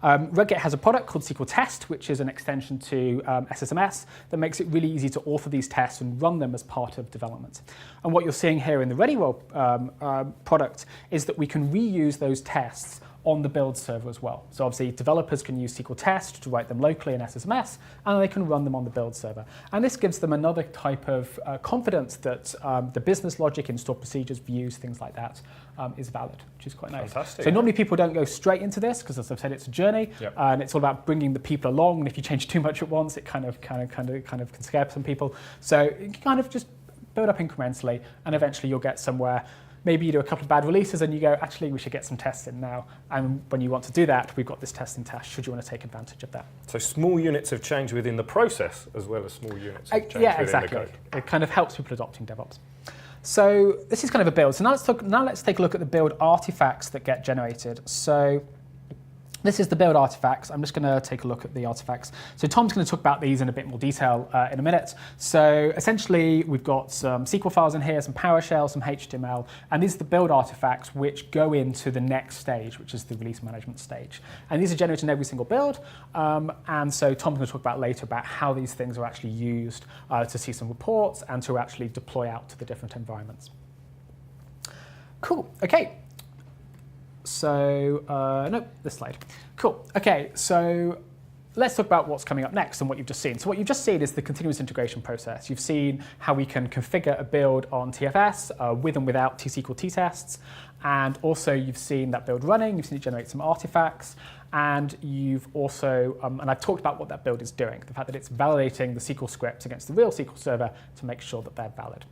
Redgate has a product called SQL Test, which is an extension to SSMS that makes it really easy to author these tests and run them as part of development. And what you're seeing here in the ReadyRoll product is that we can reuse those tests on the build server as well. So obviously developers can use SQL Test to write them locally in SSMS, and they can run them on the build server. And this gives them another type of confidence that the business logic in stored procedures, views, things like that is valid, which is quite nice. Fantastic. So normally people don't go straight into this because, as I've said, it's a journey, and it's all about bringing the people along. And if you change too much at once, it kind of can scare some people. So you can kind of just build up incrementally, and eventually you'll get somewhere. maybe you do a couple of bad releases and you go, actually, we should get some tests in now. And when you want to do that, we've got this testing task, should you want to take advantage of that. So small units of change within the process as well as small units of change yeah, within exactly. the code. It kind of helps people adopting DevOps. So this is kind of a build. So now let's take a look at the build artifacts that get generated. So this is the build artifacts. I'm just going to take a look at the artifacts. So Tom's going to talk about these in a bit more detail in a minute. So essentially, we've got some SQL files in here, some PowerShell, some HTML, and these are the build artifacts which go into the next stage, which is the release management stage. And these are generated in every single build. And so Tom's going to talk about later about how these things are actually used to see some reports and to actually deploy out to the different environments. Cool. OK. So, no, this slide. Cool. OK, so let's talk about what's coming up next and what you've just seen. So what you've just seen is the continuous integration process. You've seen how we can configure a build on TFS with and without T-SQL t-tests. And also you've seen that build running. You've seen it generate some artifacts. And you've also, and I've talked about what that build is doing, the fact that it's validating the SQL scripts against the real SQL server to make sure that they're valid.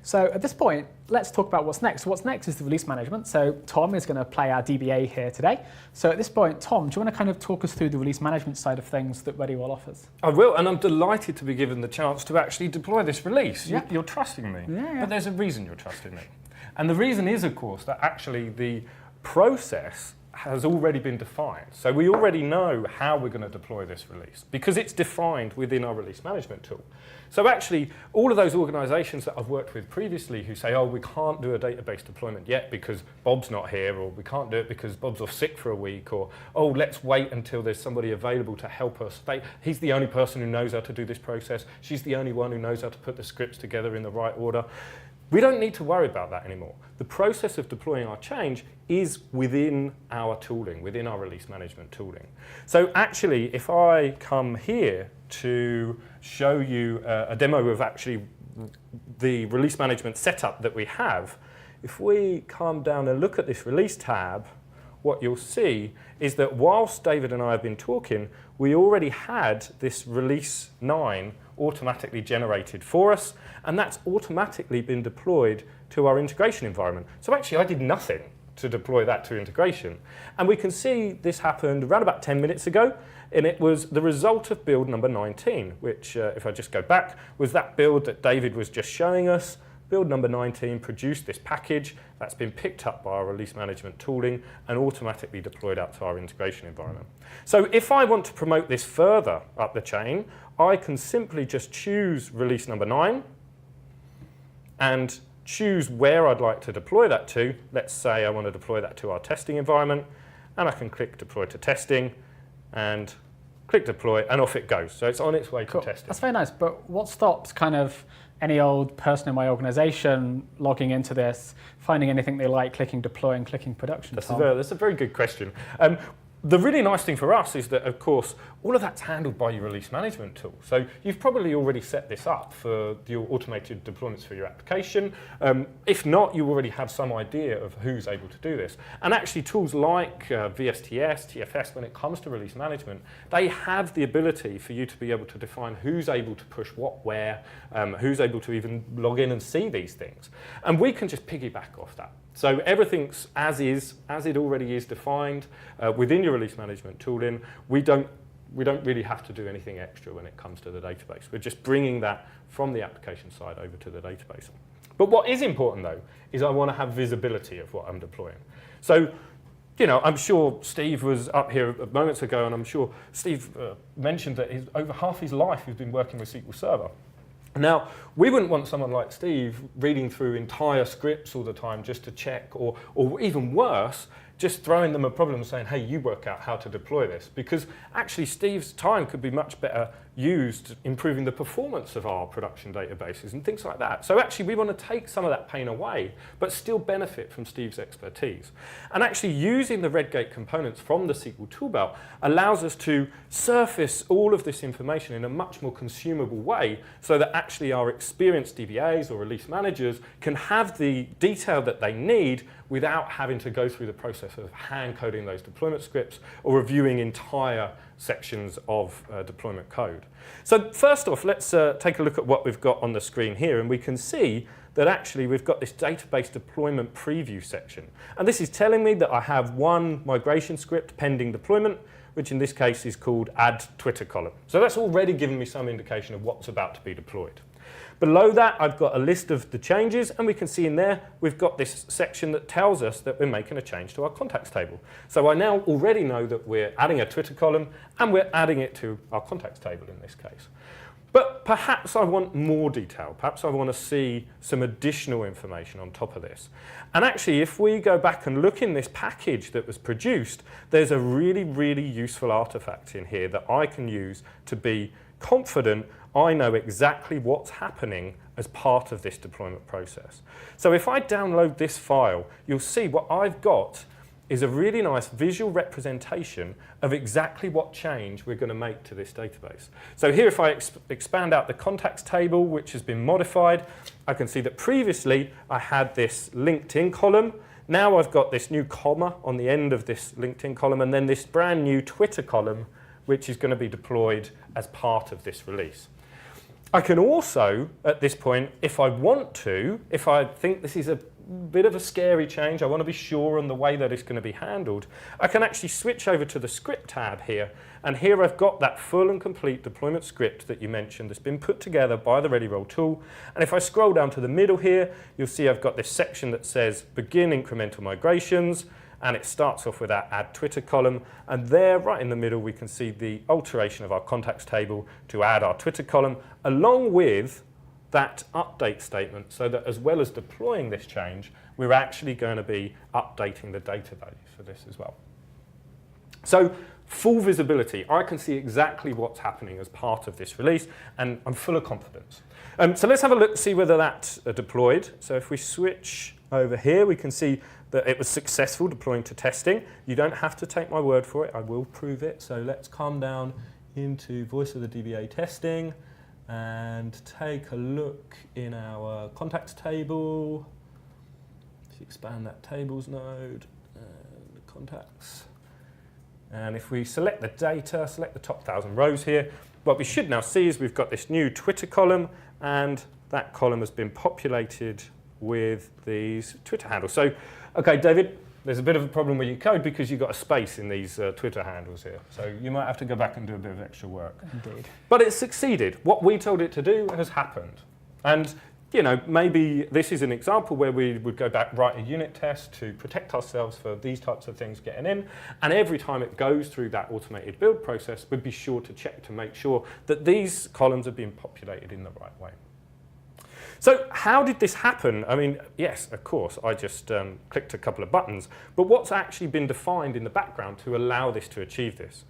So at this point, let's talk about what's next. So what's next is the release management. So Tom is going to play our DBA here today. So at this point, Tom, do you want to kind of talk us through the release management side of things that ReadyWell offers? I will, and I'm delighted to be given the chance to actually deploy this release. Yeah. You're trusting me, Yeah. But there's a reason you're trusting me. And the reason is, of course, that actually the process has already been defined. So we already know how we're going to deploy this release because it's defined within our release management tool. So actually, all of those organizations that I've worked with previously who say, oh, we can't do a database deployment yet because Bob's not here, or we can't do it because Bob's off sick for a week, or, oh, let's wait until there's somebody available to help us. He's the only person who knows how to do this process. She's the only one who knows how to put the scripts together in the right order. We don't need to worry about that anymore. The process of deploying our change is within our tooling, within our release management tooling. So actually, if I come here to show you a demo of actually the release management setup that we have, if we come down and look at this release tab, what you'll see is that whilst David and I have been talking, we already had this release 9 automatically generated for us, and that's automatically been deployed to our integration environment. So actually, I did nothing to deploy that to integration. And we can see this happened around about 10 minutes ago, and it was the result of build number 19, which, if I just go back, was that build that David was just showing us. Build number 19 produced this package that's been picked up by our release management tooling and automatically deployed out to our integration environment. So if I want to promote this further up the chain, I can simply just choose release number 9 and choose where I'd like to deploy that to. Let's say I want to deploy that to our testing environment, and I can click deploy to testing and click deploy, and off it goes. So it's on its way to testing. That's very nice, but what stops kind of any old person in my organization logging into this, finding anything they like, clicking deploy and clicking production? That's a very good question. The really nice thing for us is that, of course, all of that's handled by your release management tool. So you've probably already set this up for your automated deployments for your application. If not, you already have some idea of who's able to do this. And actually, tools like VSTS, TFS, when it comes to release management, they have the ability for you to be able to define who's able to push what where, who's able to even log in and see these things. And we can just piggyback off that. So everything's as is, as it already is defined within your release management tooling. We don't really have to do anything extra when it comes to the database. We're just bringing that from the application side over to the database. But what is important, though, is I want to have visibility of what I'm deploying. So, you know, I'm sure Steve was up here moments ago, and I'm sure Steve mentioned that over half his life he's been working with SQL Server. Now, we wouldn't want someone like Steve reading through entire scripts all the time just to check, or even worse, just throwing them a problem and saying, hey, you work out how to deploy this. Because actually, Steve's time could be much better used improving the performance of our production databases and things like that. So actually, we want to take some of that pain away, but still benefit from Steve's expertise. And actually, using the Redgate components from the SQL toolbelt allows us to surface all of this information in a much more consumable way so that actually our experienced DBAs or release managers can have the detail that they need without having to go through the process process of hand coding those deployment scripts or reviewing entire sections of deployment code. So first off, let's take a look at what we've got on the screen here, and we can see that actually we've got this database deployment preview section. And this is telling me that I have one migration script pending deployment, which in this case is called add Twitter column. So that's already given me some indication of what's about to be deployed. Below that, I've got a list of the changes, and we can see in there, we've got this section that tells us that we're making a change to our contacts table. So I now already know that we're adding a Twitter column, and we're adding it to our contacts table in this case. But perhaps I want more detail. Perhaps I want to see some additional information on top of this. And actually, if we go back and look in this package that was produced, there's a really, really useful artifact in here that I can use to be confident I know exactly what's happening as part of this deployment process. So if I download this file, you'll see what I've got is a really nice visual representation of exactly what change we're going to make to this database. So here, if I expand out the contacts table, which has been modified, I can see that previously I had this LinkedIn column. Now I've got this new comma on the end of this LinkedIn column, and then this brand new Twitter column, which is going to be deployed as part of this release. I can also, at this point, if I want to, if I think this is a bit of a scary change, I want to be sure on the way that it's going to be handled, I can actually switch over to the script tab here, and here I've got that full and complete deployment script that you mentioned that's been put together by the ReadyRoll tool. And if I scroll down to the middle here, you'll see I've got this section that says begin incremental migrations, and it starts off with that add Twitter column, and there right in the middle we can see the alteration of our contacts table to add our Twitter column along with that update statement, so that as well as deploying this change, we're actually going to be updating the data values for this as well. So full visibility, I can see exactly what's happening as part of this release, and I'm full of confidence. So let's have a look, see whether that's deployed. So if we switch over here, we can see that it was successful deploying to testing. You don't have to take my word for it, I will prove it. So let's come down into Voice of the DBA testing and take a look in our contacts table. Let's expand that tables node and the contacts. And if we select the data, select the top 1,000 rows here, what we should now see is we've got this new Twitter column, and that column has been populated with these Twitter handles. So, okay, David, there's a bit of a problem with your code because you've got a space in these Twitter handles here. So you might have to go back and do a bit of extra work. Indeed. But it succeeded. What we told it to do has happened. And you know, maybe this is an example where we would go back, write a unit test to protect ourselves for these types of things getting in. And every time it goes through that automated build process, we'd be sure to check to make sure that these columns are being populated in the right way. So how did this happen? I mean, yes, of course, I just clicked a couple of buttons, but what's actually been defined in the background to allow this to achieve this?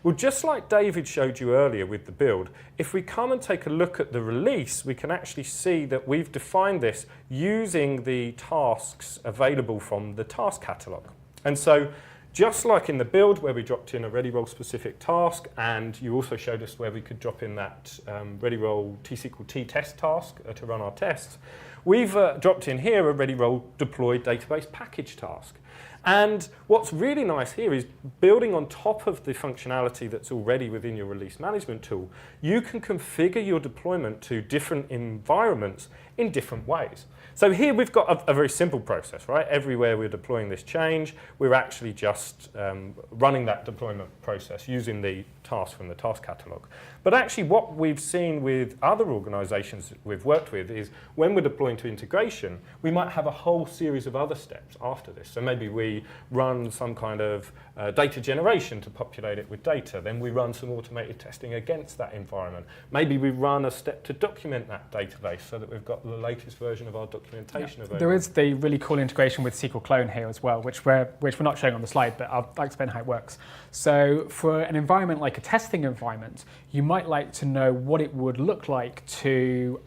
Well, just like David showed you earlier with the build, if we come and take a look at the release, we can actually see that we've defined this using the tasks available from the task catalog. And so just like in the build where we dropped in a ReadyRoll specific task, and you also showed us where we could drop in that ReadyRoll T-SQL test task to run our tests, we've dropped in here a ReadyRoll deploy database package task. And what's really nice here is building on top of the functionality that's already within your release management tool, you can configure your deployment to different environments in different ways. So here we've got a very simple process, right? Everywhere we're deploying this change, we're actually just running that deployment process using the task from the task catalog. But actually what we've seen with other organizations we've worked with is when we're deploying to integration, we might have a whole series of other steps after this. So maybe we run some kind of data generation to populate it with data. Then we run some automated testing against that environment. Maybe we run a step to document that database so that we've got the latest version of our documentation available. There is the really cool integration with SQL Clone here as well, which we're not showing on the slide, but I'll explain how it works. So for an environment like a testing environment, you might like to know what it would look like to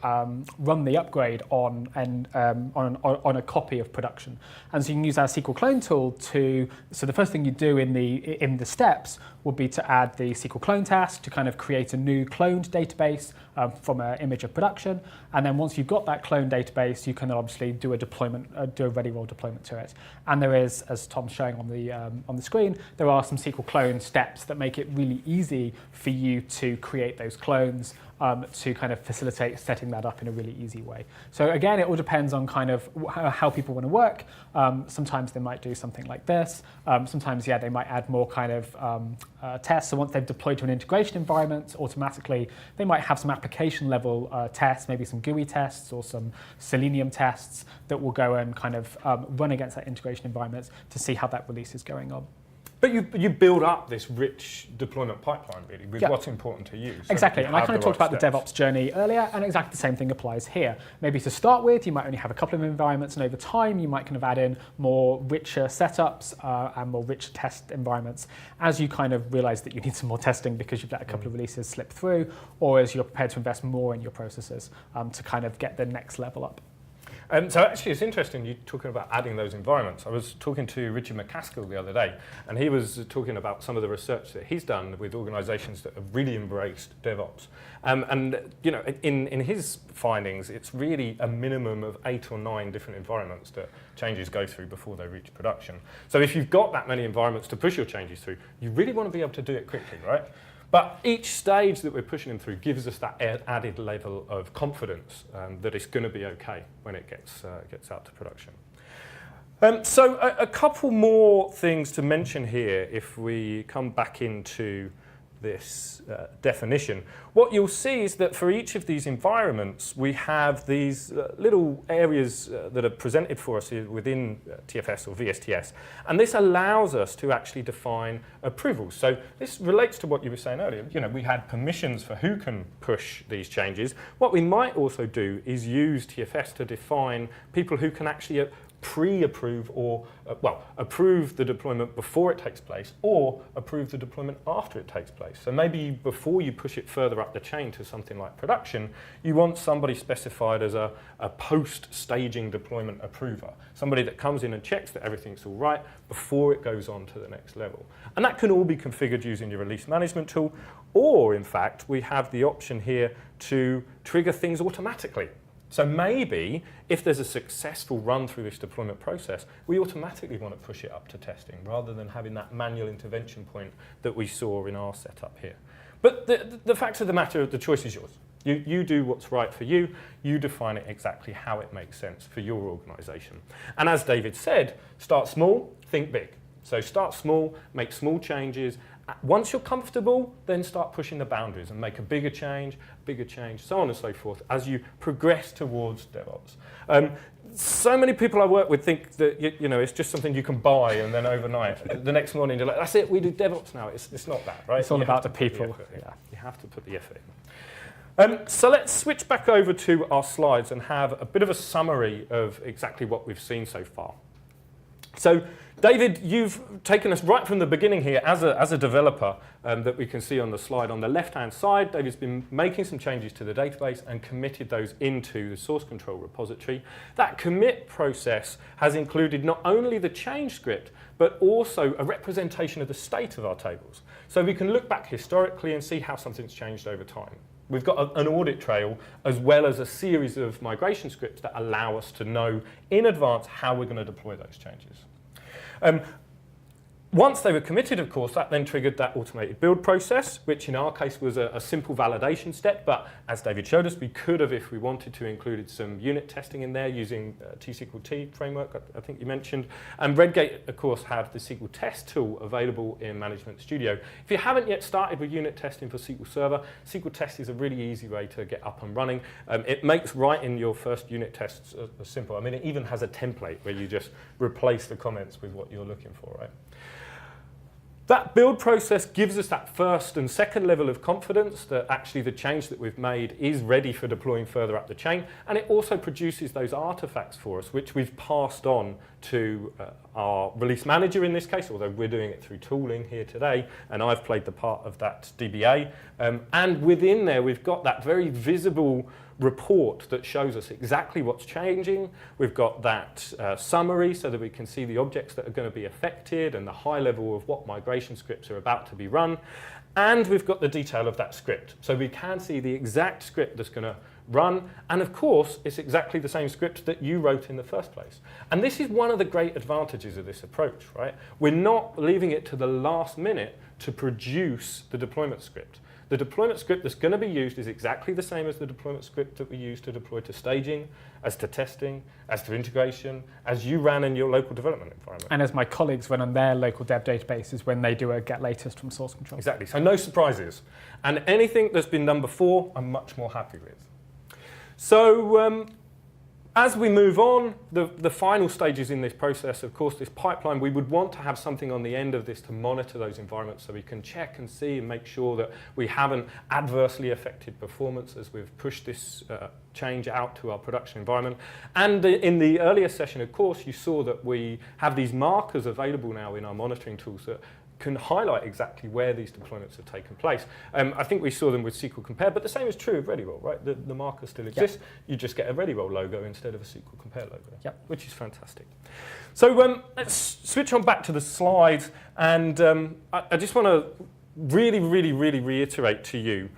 run the upgrade on a copy of production. And so you can use our SQL Clone clone tool so the first thing you do in the steps would be to add the SQL clone task to kind of create a new cloned database from an image of production. And then once you've got that clone database, you can obviously do a deployment, do a ready role deployment to it. And there is, as Tom's showing on the screen, there are some SQL clone steps that make it really easy for you to create those clones to kind of facilitate setting that up in a really easy way. So again, it all depends on kind of how people want to work. Sometimes they might do something like this. Sometimes, yeah, they might add more kind of tests. So once they've deployed to an integration environment, automatically they might have some application level tests, maybe some GUI tests or some Selenium tests that will go and kind of run against that integration environment to see how that release is going on. But you build up this rich deployment pipeline, really, with what's important to you. So exactly, and I kind of talked about the DevOps journey earlier, and exactly the same thing applies here. Maybe to start with, you might only have a couple of environments, and over time, you might kind of add in more richer setups and more rich test environments as you kind of realize that you need some more testing because you've let a couple of releases slip through, or as you're prepared to invest more in your processes to kind of get the next level up. So actually, it's interesting you talking about adding those environments. I was talking to Richard McCaskill the other day, and he was talking about some of the research that he's done with organisations that have really embraced DevOps. And you know, in his findings, it's really a minimum of 8 or 9 different environments that changes go through before they reach production. So if you've got that many environments to push your changes through, you really want to be able to do it quickly, right? But each stage that we're pushing them through gives us that added level of confidence that it's going to be okay when it gets out to production. So a couple more things to mention here if we come back into this definition. What you'll see is that for each of these environments, we have these little areas that are presented for us here within TFS or VSTS. And this allows us to actually define approvals. So this relates to what you were saying earlier. You know, we had permissions for who can push these changes. What we might also do is use TFS to define people who can actually pre-approve or, approve the deployment before it takes place or approve the deployment after it takes place. So maybe before you push it further up the chain to something like production, you want somebody specified as a post-staging deployment approver, somebody that comes in and checks that everything's all right before it goes on to the next level. And that can all be configured using your release management tool, or in fact, we have the option here to trigger things automatically. So maybe if there's a successful run through this deployment process, we automatically want to push it up to testing rather than having that manual intervention point that we saw in our setup here. But the fact of the matter, the choice is yours. You do what's right for you. You define it exactly how it makes sense for your organization. And as David said, start small, think big. So start small, make small changes. Once you're comfortable, then start pushing the boundaries and make a bigger change, so on and so forth, as you progress towards DevOps. So many people I work with think that you know it's just something you can buy and then overnight, the next morning you're like, that's it, we do DevOps now. It's not that, right? It's all about the people. You have to put the effort in. So let's switch back over to our slides and have a bit of a summary of exactly what we've seen so far. So David, you've taken us right from the beginning here as a developer that we can see on the slide. On the left-hand side, David's been making some changes to the database and committed those into the source control repository. That commit process has included not only the change script, but also a representation of the state of our tables. So we can look back historically and see how something's changed over time. We've got an audit trail as well as a series of migration scripts that allow us to know in advance how we're going to deploy those changes. Once they were committed, of course, that then triggered that automated build process, which in our case was a simple validation step. But as David showed us, we could have, if we wanted to, included some unit testing in there using T-SQL-T framework, I think you mentioned. And Redgate, of course, have the SQL test tool available in Management Studio. If you haven't yet started with unit testing for SQL Server, SQL test is a really easy way to get up and running. It makes writing your first unit tests simple. I mean, it even has a template where you just replace the comments with what you're looking for, right? That build process gives us that first and second level of confidence that actually the change that we've made is ready for deploying further up the chain, and it also produces those artifacts for us, which we've passed on to our release manager in this case, although we're doing it through tooling here today, and I've played the part of that DBA. And within there, we've got that very visible report that shows us exactly what's changing. We've got that summary so that we can see the objects that are going to be affected and the high level of what migration scripts are about to be run. And we've got the detail of that script. So we can see the exact script that's going to run. And of course, it's exactly the same script that you wrote in the first place. And this is one of the great advantages of this approach, right? We're not leaving it to the last minute to produce the deployment script. The deployment script that's going to be used is exactly the same as the deployment script that we use to deploy to staging, as to testing, as to integration, as you ran in your local development environment. And as my colleagues run on their local dev databases when they do a get latest from source control. Exactly, so no surprises. And anything that's been done before, I'm much more happy with. So as we move on, the final stages in this process, of course, this pipeline, we would want to have something on the end of this to monitor those environments so we can check and see and make sure that we haven't adversely affected performance as we've pushed this change out to our production environment. And in the earlier session, of course, you saw that we have these markers available now in our monitoring tools that can highlight exactly where these deployments have taken place. I think we saw them with SQL Compare, but the same is true of ReadyRoll, right? The marker still exists. Yep. You just get a ReadyRoll logo instead of a SQL Compare logo, yep, which is fantastic. So let's switch on back to the slides, and I just want to really reiterate to you,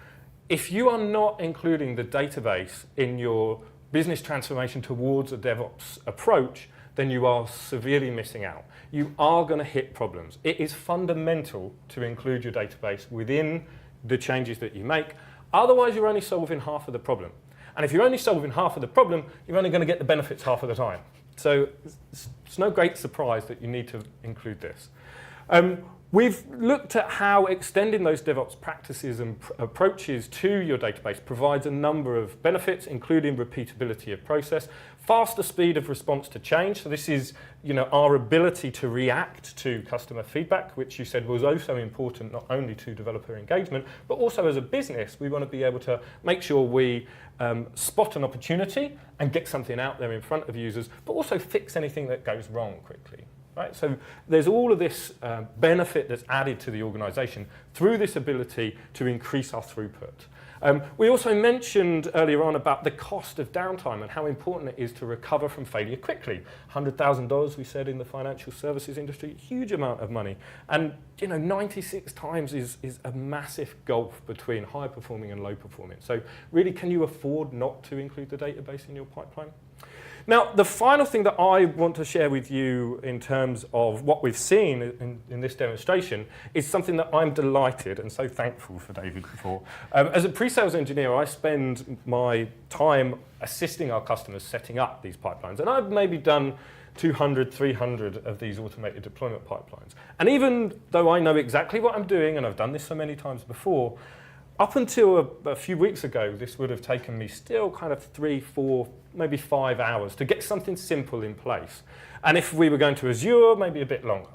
if you are not including the database in your business transformation towards a DevOps approach, then you are severely missing out. You are going to hit problems. It is fundamental to include your database within the changes that you make. Otherwise, you're only solving half of the problem. And if you're only solving half of the problem, you're only going to get the benefits half of the time. So it's no great surprise that you need to include this. We've looked at how extending those DevOps practices and approaches to your database provides a number of benefits, including repeatability of process, faster speed of response to change. So this is, our ability to react to customer feedback, which you said was also important not only to developer engagement, but also as a business, we want to be able to make sure we spot an opportunity and get something out there in front of users, but also fix anything that goes wrong quickly. Right? So there's all of this benefit that's added to the organization through this ability to increase our throughput. We also mentioned earlier on about the cost of downtime and how important it is to recover from failure quickly. $100,000 we said in the financial services industry, huge amount of money. And 96 times is a massive gulf between high performing and low performing. So really, can you afford not to include the database in your pipeline? Now, the final thing that I want to share with you in terms of what we've seen in this demonstration is something that I'm delighted and so thankful for David for. As a pre-sales engineer, I spend my time assisting our customers setting up these pipelines. And I've maybe done 200, 300 of these automated deployment pipelines. And even though I know exactly what I'm doing, and I've done this so many times before, up until a few weeks ago, this would have taken me still kind of 3, 4, maybe 5 hours to get something simple in place. And if we were going to Azure, maybe a bit longer.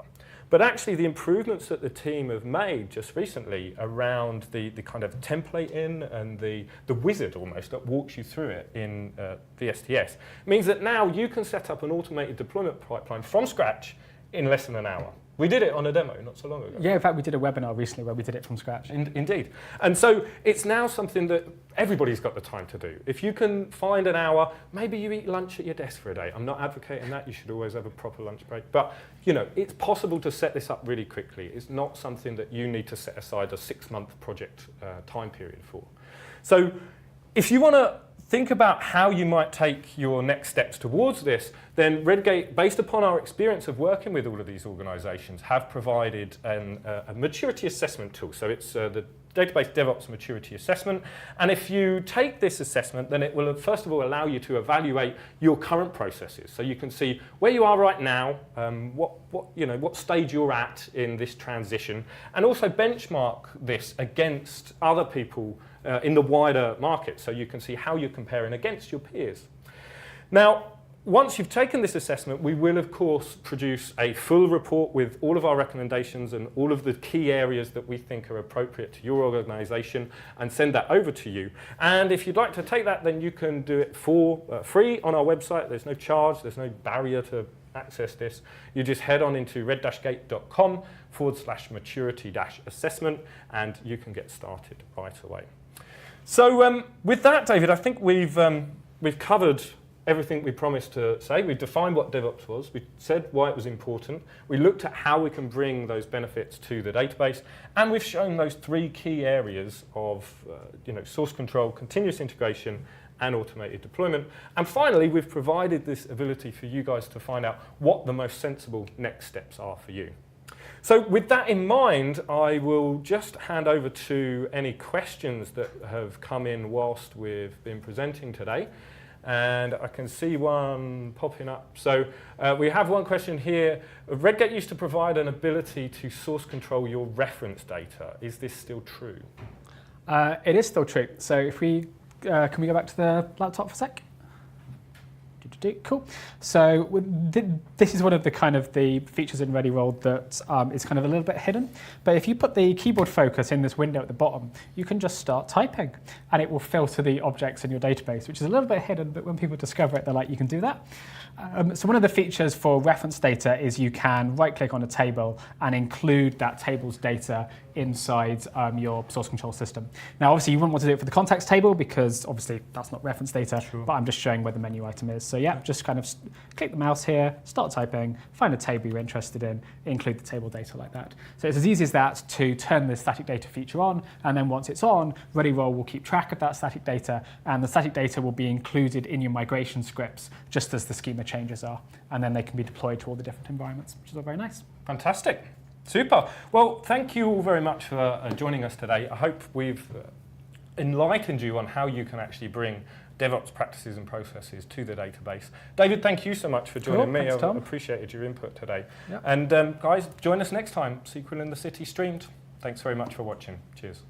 But actually, the improvements that the team have made just recently around the kind of template in and the wizard almost that walks you through it in VSTS means that now you can set up an automated deployment pipeline from scratch in less than an hour. We did it on a demo not so long ago. Yeah, in fact, we did a webinar recently where we did it from scratch. Indeed. And so it's now something that everybody's got the time to do. If you can find an hour, maybe you eat lunch at your desk for a day. I'm not advocating that. You should always have a proper lunch break. But, it's possible to set this up really quickly. It's not something that you need to set aside a 6-month project time period for. So if you want to think about how you might take your next steps towards this, then Redgate, based upon our experience of working with all of these organizations, have provided a maturity assessment tool. So it's the Database DevOps Maturity Assessment. And if you take this assessment, then it will, first of all, allow you to evaluate your current processes. So you can see where you are right now, what stage you're at in this transition, and also benchmark this against other people in the wider market, so you can see how you're comparing against your peers. Now, once you've taken this assessment, we will, of course, produce a full report with all of our recommendations and all of the key areas that we think are appropriate to your organization and send that over to you. And if you'd like to take that, then you can do it for free on our website. There's no charge, there's no barrier to access this. You just head on into red-gate.com/maturity-assessment and you can get started right away. So with that, David, I think we've covered everything we promised to say. We defined what DevOps was. We said why it was important. We looked at how we can bring those benefits to the database. And we've shown those 3 key areas of source control, continuous integration, and automated deployment. And finally, we've provided this ability for you guys to find out what the most sensible next steps are for you. So with that in mind, I will just hand over to any questions that have come in whilst we've been presenting today. And I can see one popping up. So we have one question here. Redgate used to provide an ability to source control your reference data. Is this still true? It is still true. So if we, can we go back to the laptop for a sec? Cool. So this is one of the kind of the features in ReadyRoll that is kind of a little bit hidden. But if you put the keyboard focus in this window at the bottom, you can just start typing, and it will filter the objects in your database, which is a little bit hidden. But when people discover it, they're like, you can do that. So one of the features for reference data is you can right-click on a table and include that table's data inside your source control system. Now, obviously, you wouldn't want to do it for the context table because obviously that's not reference data, but I'm just showing where the menu item is. So yeah, just kind of click the mouse here, start typing, find a table you're interested in, include the table data like that. So it's as easy as that to turn the static data feature on, and then once it's on, ReadyRoll will keep track of that static data, and the static data will be included in your migration scripts just as the schema changes are, and then they can be deployed to all the different environments, which is all very nice. Fantastic. Super. Well, thank you all very much for joining us today. I hope we've enlightened you on how you can actually bring DevOps practices and processes to the database. David, thank you so much for joining me. Thanks, Tom. I've appreciated your input today. Yep. And guys, join us next time. SQL in the City streamed. Thanks very much for watching. Cheers.